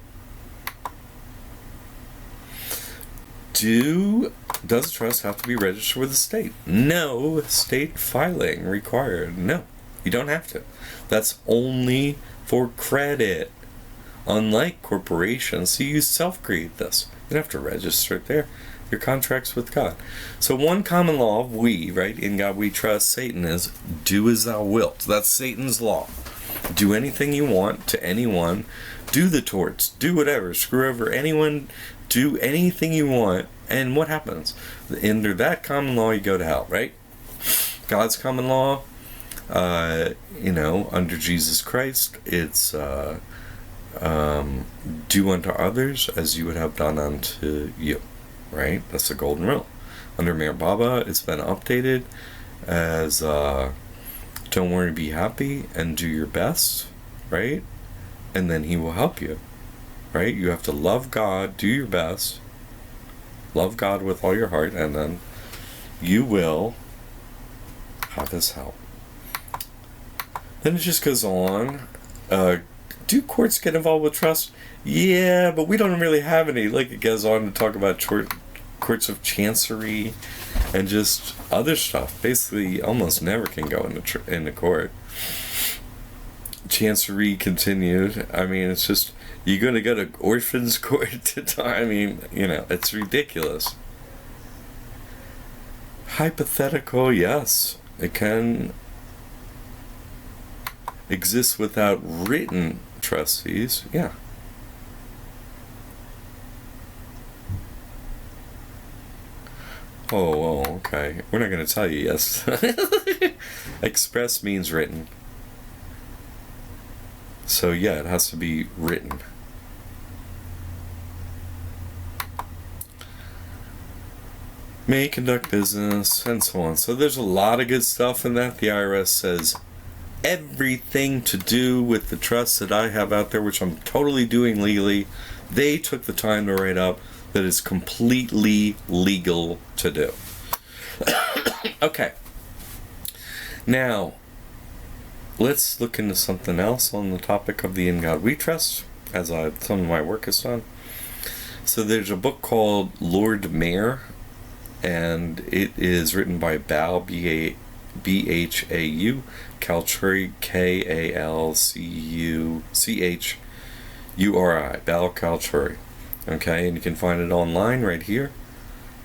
Does a trust have to be registered with the state? No. State filing required. No. You don't have to. That's only for credit. Unlike corporations, you self-create this. You don't have to register it there. Your contract's with God. So one common law of we, right, in God we trust, Satan, is do as thou wilt. That's Satan's law. Do anything you want to anyone. Do the torts. Do whatever. Screw over anyone. Do anything you want. And what happens? Under that common law, you go to hell, right? God's common law, under Jesus Christ, it's do unto others as you would have done unto you, right? That's the golden rule. Under Mayor Baba, it's been updated as don't worry, be happy, and do your best, right? And then he will help you, right? You have to love God, do your best, love God with all your heart, and then you will have his help. Then it just goes on. Do courts get involved with trust? Yeah, but we don't really have any. Like, it goes on to talk about courts of chancery and just other stuff. Basically, almost never can go into court. Chancery continued. I mean, it's just, you're going to go to orphans court to die. I mean, it's ridiculous. Hypothetical, yes. It can exist without written trustees. Yeah. Oh, okay. We're not going to tell you yes. Express means written. So yeah, it has to be written. May conduct business, and so on. So there's a lot of good stuff in that. The IRS says everything to do with the trust that I have out there, which I'm totally doing legally, they took the time to write up that it's completely legal to do. Okay. Now, let's look into something else on the topic of the In God We Trust, as some of my work is done. So there's a book called Lord Mayor, and it is written by Bal, B-H-A-U, Kalchuri, K-A-L-C-U-C-H-U-R-I, Bal Kalchuri. Okay, and you can find it online right here.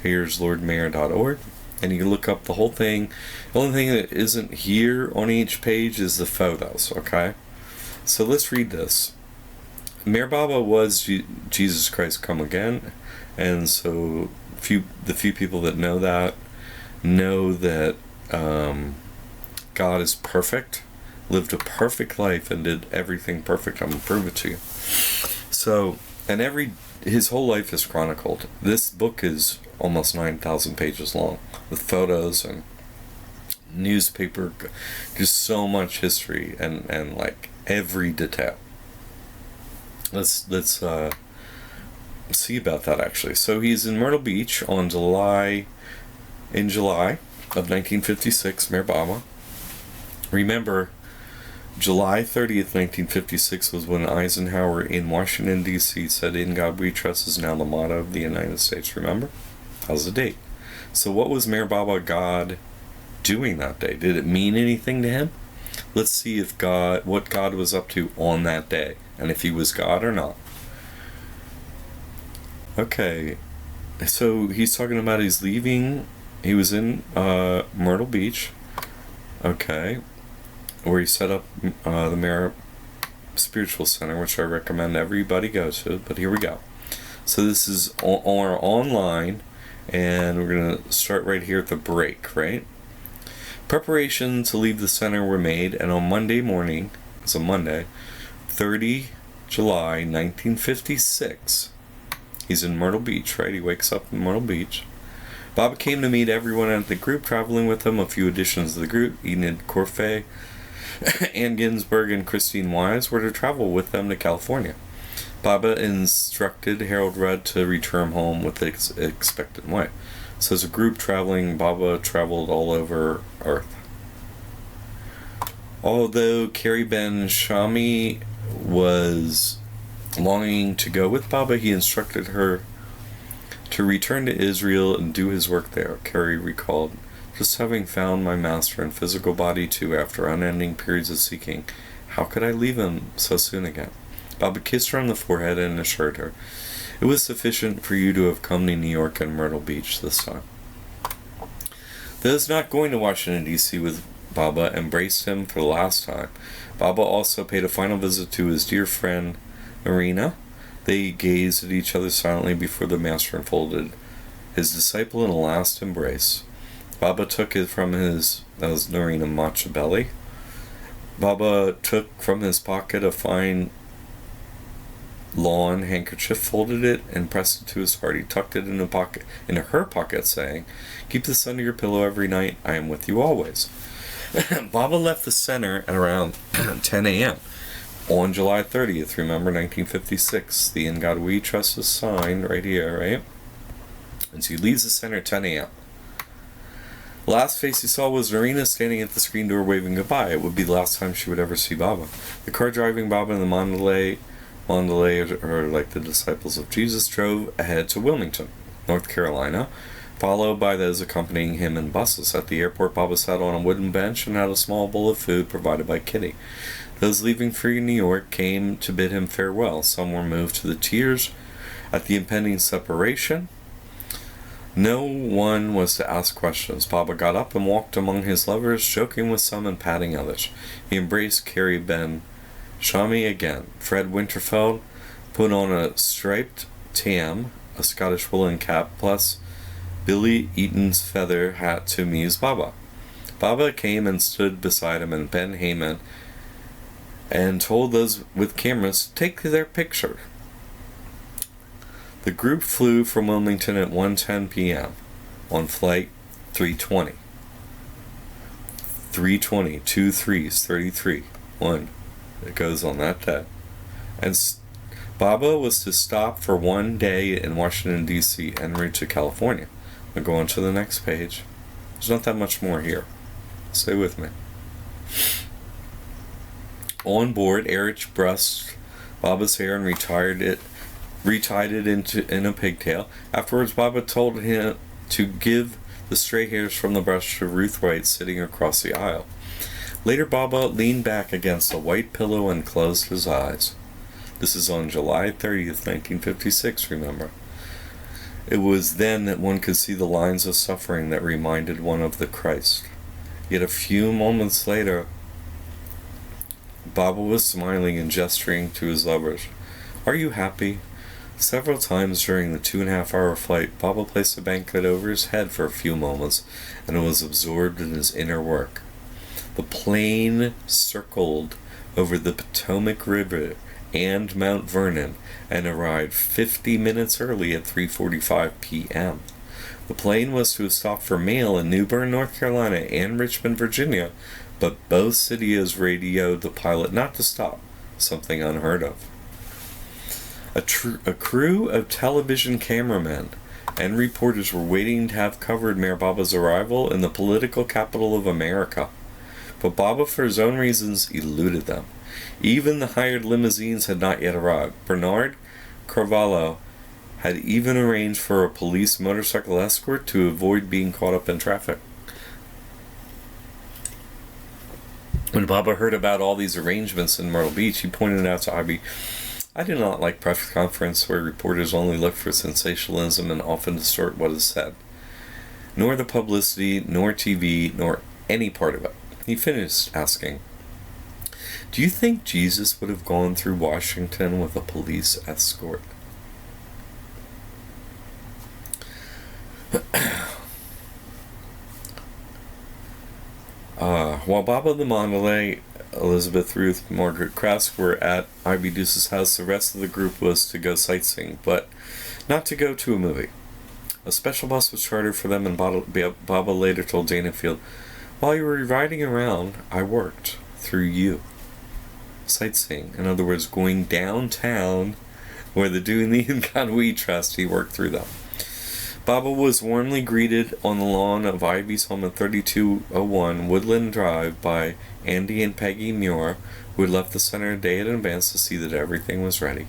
Here's lordmayor.org, and you can look up the whole thing. The only thing that isn't here on each page is the photos, okay? So let's read this. Mayor Baba was Jesus Christ come again, and so the few people that know that God is perfect, lived a perfect life, and did everything perfect. I'm going to prove it to you. So, and his whole life is chronicled. This book is almost 9,000 pages long, with photos and newspaper, just so much history and like every detail. Let's see about that actually. So he's in Myrtle Beach in July of 1956, Mayor Baba. Remember, July 30th, 1956 was when Eisenhower in Washington, D.C. said, "In God We Trust" is now the motto of the United States. Remember? That was the date. So what was Mayor Baba God doing that day? Did it mean anything to him? Let's see what God was up to on that day, and if he was God or not. Okay, so he's talking about he's leaving. He was in Myrtle Beach, okay, where he set up the Mayor Spiritual Center, which I recommend everybody go to, but here we go. So this is online, and we're going to start right here at the break, right? Preparations to leave the center were made, and on Monday morning, it's a Monday, 30 July 1956, he's in Myrtle Beach, right? He wakes up in Myrtle Beach. Baba came to meet everyone at the group, traveling with him a few additions to the group. Enid Corfey, Ann Ginsberg, and Christine Wise were to travel with them to California. Baba instructed Harold Rudd to return home with the expectant wife. So as a group traveling, Baba traveled all over Earth. Although Carrie Ben Shami was longing to go with Baba, he instructed her to return to Israel and do his work there. Carrie recalled, "Just having found my master in physical body too, after unending periods of seeking, how could I leave him so soon again?" Baba kissed her on the forehead and assured her, "It was sufficient for you to have come to New York and Myrtle Beach this time." Those not going to Washington, D.C. with Baba embraced him for the last time. Baba also paid a final visit to his dear friend Marina. They gazed at each other silently before the master unfolded his disciple in a last embrace. Baba took it from that was Narina Machiavelli. Baba took from his pocket a fine lawn handkerchief, folded it, and pressed it to his heart. He tucked it into her pocket, saying, "Keep this under your pillow every night. I am with you always." Baba left the center at around 10 a.m. on July 30th, remember, 1956. The In God We Trust is signed right here, right? And so he leaves the center at 10 a.m. The last face he saw was Narina standing at the screen door waving goodbye. It would be the last time she would ever see Baba. The car driving Baba and the Mandalay, or like the disciples of Jesus, drove ahead to Wilmington, North Carolina, followed by those accompanying him in buses. At the airport, Baba sat on a wooden bench and had a small bowl of food provided by Kitty. Those leaving for New York came to bid him farewell. Some were moved to the tears at the impending separation. No one was to ask questions. Baba got up and walked among his lovers, joking with some and patting others. He embraced Carrie Ben Shami again. Fred Winterfeld put on a striped tam, a Scottish woolen cap, plus Billy Eaton's feather hat to amuse Baba. Baba came and stood beside him and Ben Heyman and told those with cameras to take their picture. The group flew from Wilmington at 1:10 p.m. on flight 320. 320, 2 3s, 33, 1. It goes on that day. And Baba was to stop for 1 day in Washington, D.C. en route to California. I'll go on to the next page. There's not that much more here. Stay with me. On board, Eric brushed Baba's hair and retied it in a pigtail. Afterwards, Baba told him to give the stray hairs from the brush to Ruth White sitting across the aisle. Later, Baba leaned back against a white pillow and closed his eyes. This is on July 30th, 1956, remember. It was then that one could see the lines of suffering that reminded one of the Christ. Yet a few moments later, Baba was smiling and gesturing to his lovers. "Are you happy?" Several times during the 2.5-hour flight, Baba placed a blanket over his head for a few moments and was absorbed in his inner work. The plane circled over the Potomac River and Mount Vernon and arrived 50 minutes early at 3:45 p.m. The plane was to have stopped for mail in New Bern, North Carolina and Richmond, Virginia, but both cities radioed the pilot not to stop, something unheard of. A crew of television cameramen and reporters were waiting to have covered Mayor Baba's arrival in the political capital of America. But Baba, for his own reasons, eluded them. Even the hired limousines had not yet arrived. Bernard Carvalho had even arranged for a police motorcycle escort to avoid being caught up in traffic. When Baba heard about all these arrangements in Myrtle Beach, he pointed out to Ivy, "I do not like press conference where reporters only look for sensationalism and often distort what is said. Nor the publicity, nor TV, nor any part of it." He finished asking, "Do you think Jesus would have gone through Washington with a police escort?" While Baba, the Mandalay, Elizabeth, Ruth, Margaret Krask were at Ivy Deuce's house, the rest of the group was to go sightseeing, but not to go to a movie. A special bus was chartered for them, and Baba later told Dana Field, "While you were riding around, I worked through you." Sightseeing, in other words, going downtown where they're doing the In God We Trust, he worked through them. Baba was warmly greeted on the lawn of Ivy's home at 3201 Woodland Drive by Andy and Peggy Muir, who had left the center a day in advance to see that everything was ready,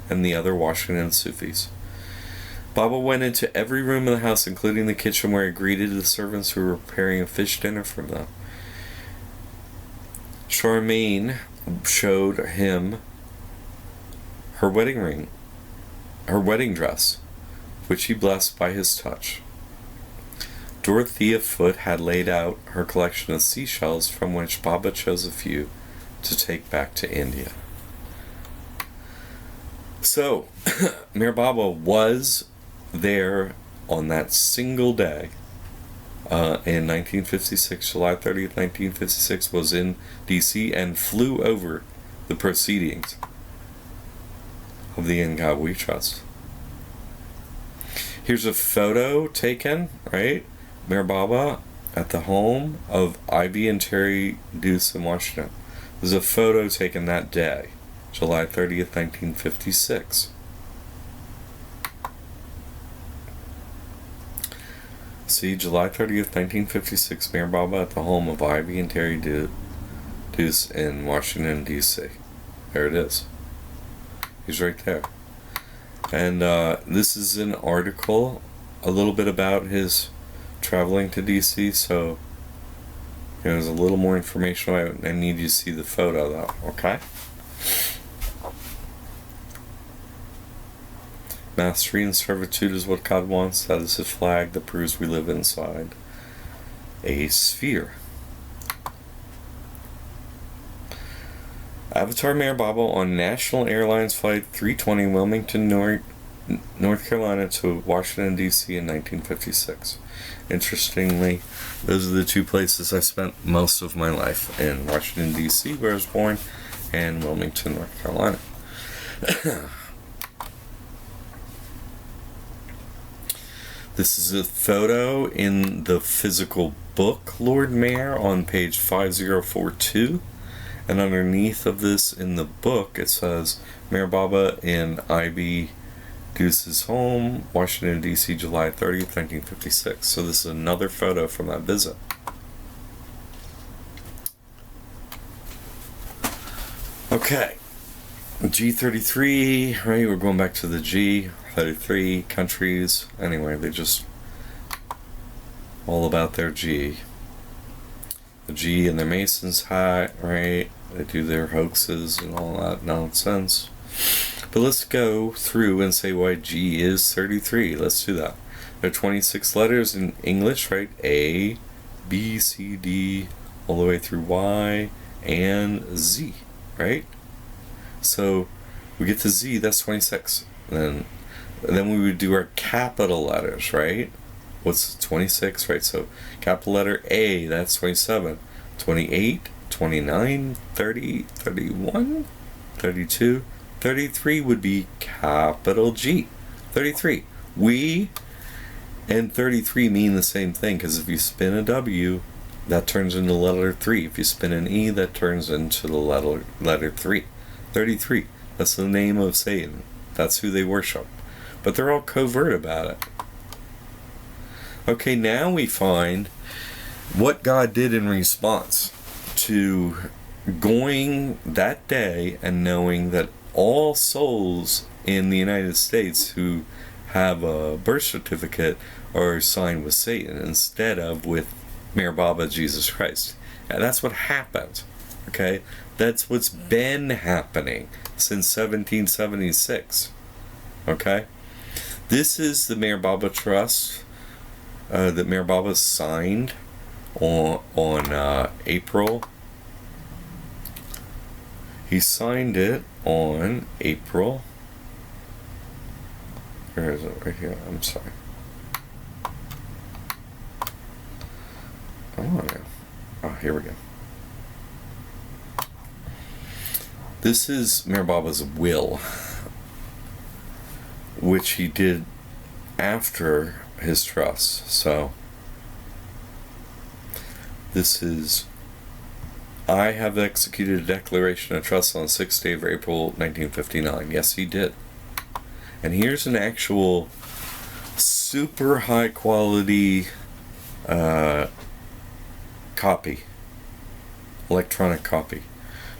and the other Washington Sufis. Baba went into every room in the house, including the kitchen, where he greeted the servants who were preparing a fish dinner for them. Charmaine showed him her wedding dress, which he blessed by his touch. Dorothea Foote had laid out her collection of seashells, from which Baba chose a few to take back to India. So, Mayor Baba was there on that single day in 1956, July 30th, 1956, was in D.C. and flew over the proceedings of the In God We Trust. Here's a photo taken, right? Mayor Baba at the home of Ivy and Terry Deuce in Washington. There's a photo taken that day, July 30th, 1956. See, July 30th, 1956, Mayor Baba at the home of Ivy and Terry Deuce in Washington, D.C. There it is. He's right there. And this is an article, a little bit about his traveling to D.C., so there's a little more information about it. I need you to see the photo, though, okay? Mastery and servitude is what God wants. That is His flag that proves we live inside a sphere. Avatar Mayor Baba on National Airlines Flight 320 Wilmington, North Carolina to Washington, D.C. in 1956. Interestingly, those are the two places I spent most of my life, in Washington, D.C., where I was born, and Wilmington, North Carolina. This is a photo in the physical book, Lord Mayor, on page 5042. And underneath of this in the book, it says, Mayor Baba in Ivy Deuce's home, Washington, D.C., July 30th, 1956. So this is another photo from that visit. Okay. G33, right? We're going back to the G33 countries. Anyway, they just all about their G. The G in their Mason's hat, right? They do their hoaxes and all that nonsense. But let's go through and say why G is 33. Let's do that. There are 26 letters in English, right? A, B, C, D, all the way through Y and Z, right? So we get to Z, that's 26. Then we would do our capital letters, right? What's 26, right? So capital letter A, that's 27. 28, 29, 30, 31, 32, 33 would be capital G. 33. We and 33 mean the same thing, because if you spin a W, that turns into letter 3. If you spin an E, that turns into the letter 3. 33. That's the name of Satan. That's who they worship. But they're all covert about it. Okay, now we find what God did in response to going that day and knowing that all souls in the United States who have a birth certificate are signed with Satan instead of with Mayor Baba Jesus Christ. And that's what happened. Okay? That's what's been happening since 1776. Okay? This is the Mayor Baba Trust that Mayor Baba signed on April. He signed it on April. Where is it? Right here. I'm sorry. Oh, here we go. This is Mayor Baba's will, which he did after his trust. So this is, I have executed a declaration of trust on the 6th day of April 1959. Yes, he did. And here's an actual super high quality copy, electronic copy.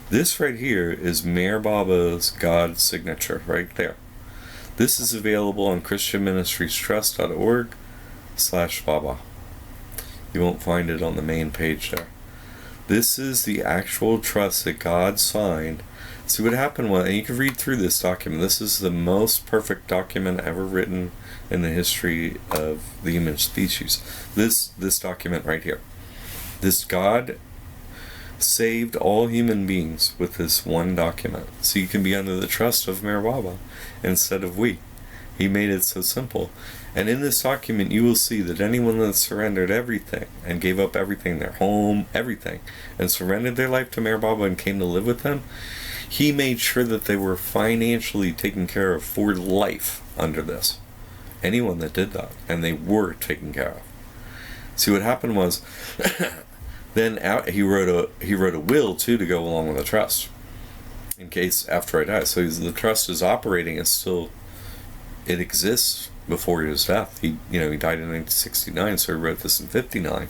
This right here is Mayor Baba's God signature right there. This is available on christianministriestrust.org/Baba. You won't find it on the main page there. This is the actual trust that God signed. See what happened was, and you can read through this document. This is the most perfect document ever written in the history of the human species. This document right here. This God saved all human beings with this one document. So you can be under the trust of Mayor Baba instead of we. He made it so simple. And in this document you will see that anyone that surrendered everything and gave up everything, their home, everything, and surrendered their life to Mayor Baba and came to live with him, he made sure that they were financially taken care of for life under this. Anyone that did that, and they were taken care of. See, what happened was, then he wrote a will too to go along with the trust, in case after I die. So the trust is operating. It's still it exists before his death. He died in 1969, so he wrote this in 59.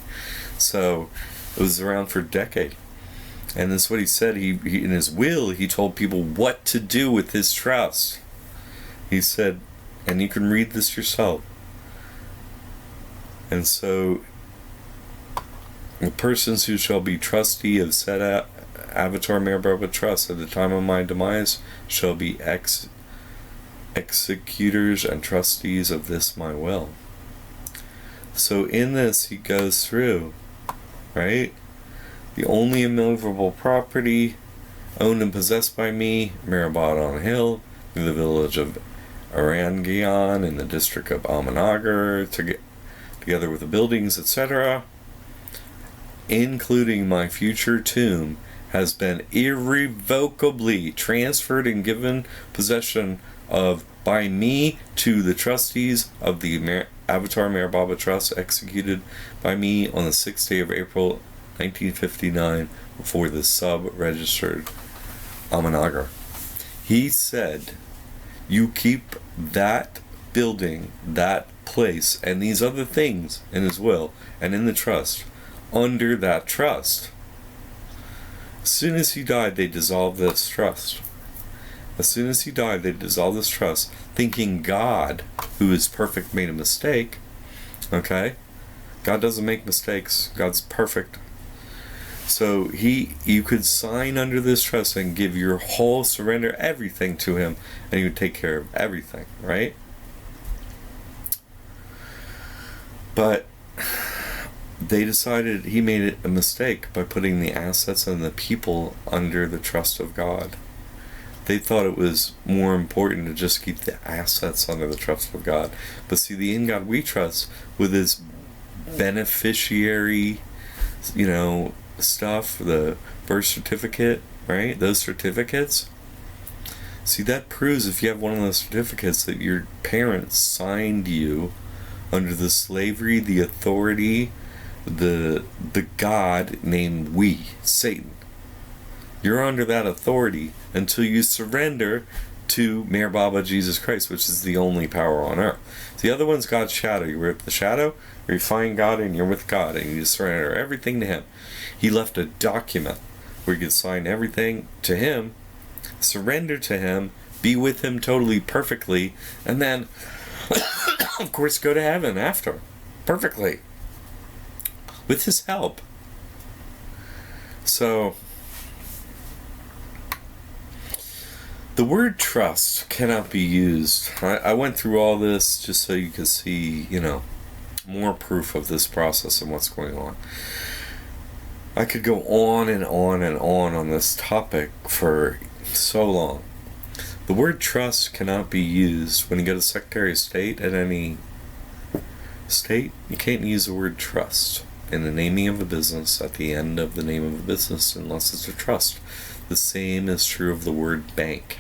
So it was around for a decade. And that's what he said. He in his will, he told people what to do with his trust. He said, and you can read this yourself. And so, the persons who shall be trustee of said Avatar Meher Baba Trust at the time of my demise shall be executors and trustees of this my will. So in this, he goes through, right? The only immovable property owned and possessed by me, Mirabad Hill, in the village of Arangian in the district of Almanagar, together with the buildings, etc., including my future tomb, has been irrevocably transferred and given possession of by me to the trustees of the Avatar Meher Baba Trust, executed by me on the 6th day of April 1959 before the sub-registered Almanagar. He said, you keep that building, that place, and these other things in his will and in the trust under that trust. As soon as he died, they dissolved this trust. As soon as he died, they dissolved this trust, thinking God, who is perfect, made a mistake. Okay? God doesn't make mistakes. God's perfect. So you could sign under this trust and give your whole surrender, everything to him, and he would take care of everything, right? But they decided he made it a mistake by putting the assets and the people under the trust of God. They thought it was more important to just keep the assets under the trust of God. But see, the In God We Trust, with his beneficiary, stuff, the birth certificate, right? Those certificates. See, that proves, if you have one of those certificates, that your parents signed you under the slavery, the authority, the God named we, Satan. You're under that authority until you surrender to Meher Baba Jesus Christ, which is the only power on earth. The other one's God's shadow. You rip the shadow, you find God, and you're with God, and you surrender everything to him. He left a document where you could sign everything to him, surrender to him, be with him totally, perfectly, and then, of course, go to heaven after. Perfectly. With his help. So, the word trust cannot be used. I went through all this just so you could see, more proof of this process and what's going on. I could go on and on and on this topic for so long. The word trust cannot be used when you go to Secretary of State at any state. You can't use the word trust in the naming of a business at the end of the name of a business unless it's a trust. The same is true of the word bank.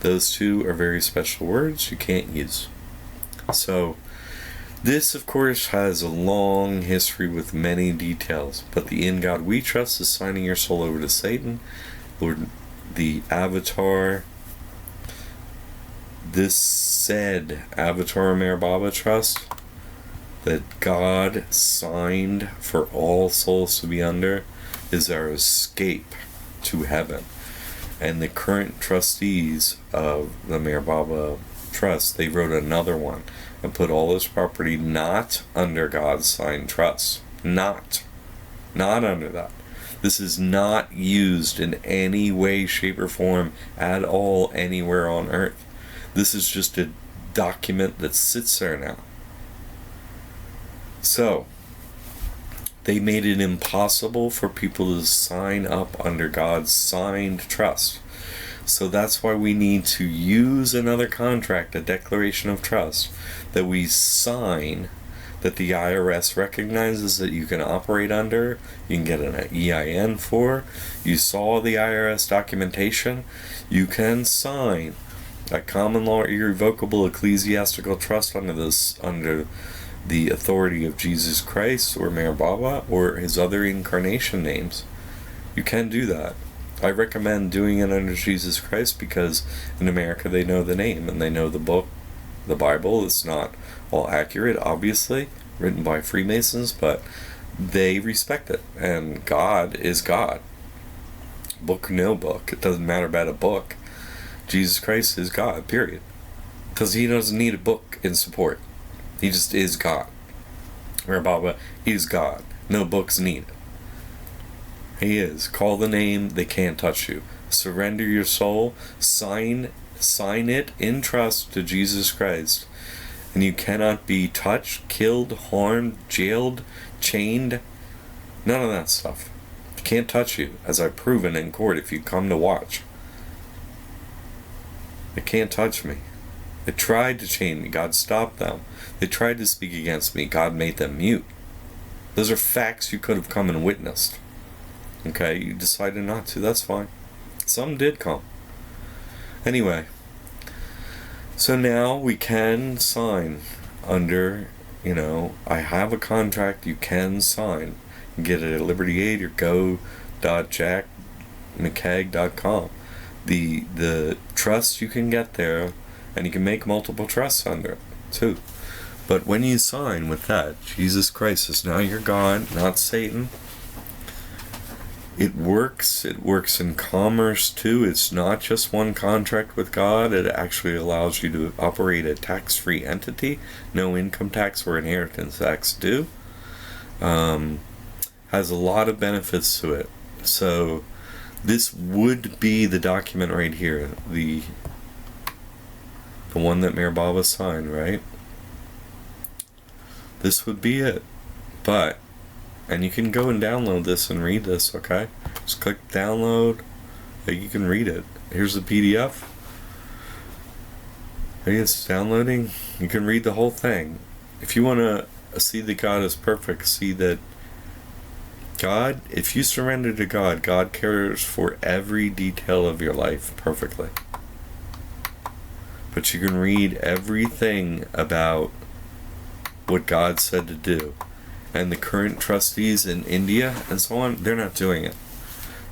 Those two are very special words you can't use. So, this, of course, has a long history with many details, but the In God We Trust is signing your soul over to Satan. Lord, the Avatar, this said Avatar Meher Baba Trust that God signed for all souls to be under is our escape to heaven. And the current trustees of the Meher Baba Trust, they wrote another one and put all this property not under God's signed trust. Not under that. This is not used in any way, shape, or form at all anywhere on earth. This is just a document that sits there now. So, they made it impossible for people to sign up under God's signed trust. So that's why we need to use another contract, a declaration of trust, that we sign, that the IRS recognizes that you can operate under, you can get an EIN for. You saw the IRS documentation. You can sign a common law irrevocable ecclesiastical trust under the authority of Jesus Christ or Meher Baba or his other incarnation names. You can do that. I recommend doing it under Jesus Christ because in America they know the name and they know the book the Bible is not all accurate, obviously, written by Freemasons, but they respect it. And God is God. Book or no book. It doesn't matter about a book. Jesus Christ is God, period. Because he doesn't need a book in support. He just is God. Baba is God. No books needed. He is. Call the name, they can't touch you. Surrender your soul, sign it in trust to Jesus Christ, and you cannot be touched, killed, harmed, jailed, chained, none of that stuff. It can't touch you, as I've proven in court if you come to watch. They can't touch me. They tried to chain me, God stopped them. They tried to speak against me, God made them mute. Those are facts you could have come and witnessed. Okay, you decided not to, that's fine. Some did come. Anyway, so now we can sign under, I have a contract you can sign. You get it at Liberty Aid or go.jackmckag.com. The trust you can get there, and you can make multiple trusts under it too. But when you sign with that, Jesus Christ is now your God, not Satan. It works in commerce too. It's not just one contract with God. It actually allows you to operate a tax-free entity. No income tax or inheritance tax due. Has a lot of benefits to it. So this would be the document right here. The one that Mayor Baba signed, right? This would be it. But and you can go and download this and read this, okay? Just click download. You can read it. Here's the PDF. Hey, it's downloading. You can read the whole thing. If you want to see that God is perfect, see that God, if you surrender to God, God cares for every detail of your life perfectly. But you can read everything about what God said to do. And the current trustees in India and so on, they're not doing it.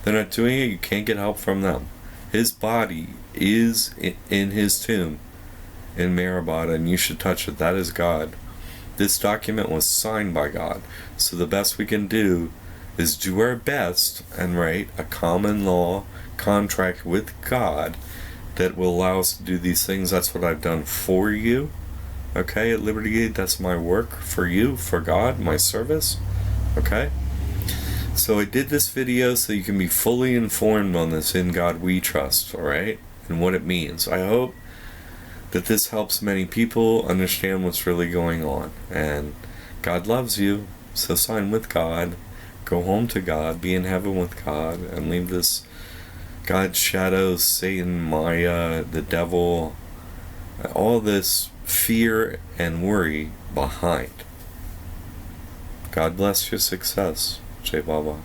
They're not doing it. You can't get help from them. His body is in his tomb in Mehrabad, and you should touch it. That is God. This document was signed by God. So the best we can do is do our best and write a common law contract with God that will allow us to do these things. That's what I've done for you. Okay, at Liberty Aid, that's my work for you, for God, my service. Okay? So I did this video so you can be fully informed on this In God We Trust, alright? And what it means. I hope that this helps many people understand what's really going on. And God loves you, so sign with God. Go home to God, be in heaven with God, and leave this God's shadows, Satan, Maya, the devil, all this fear and worry behind. God bless your success. Jai Baba.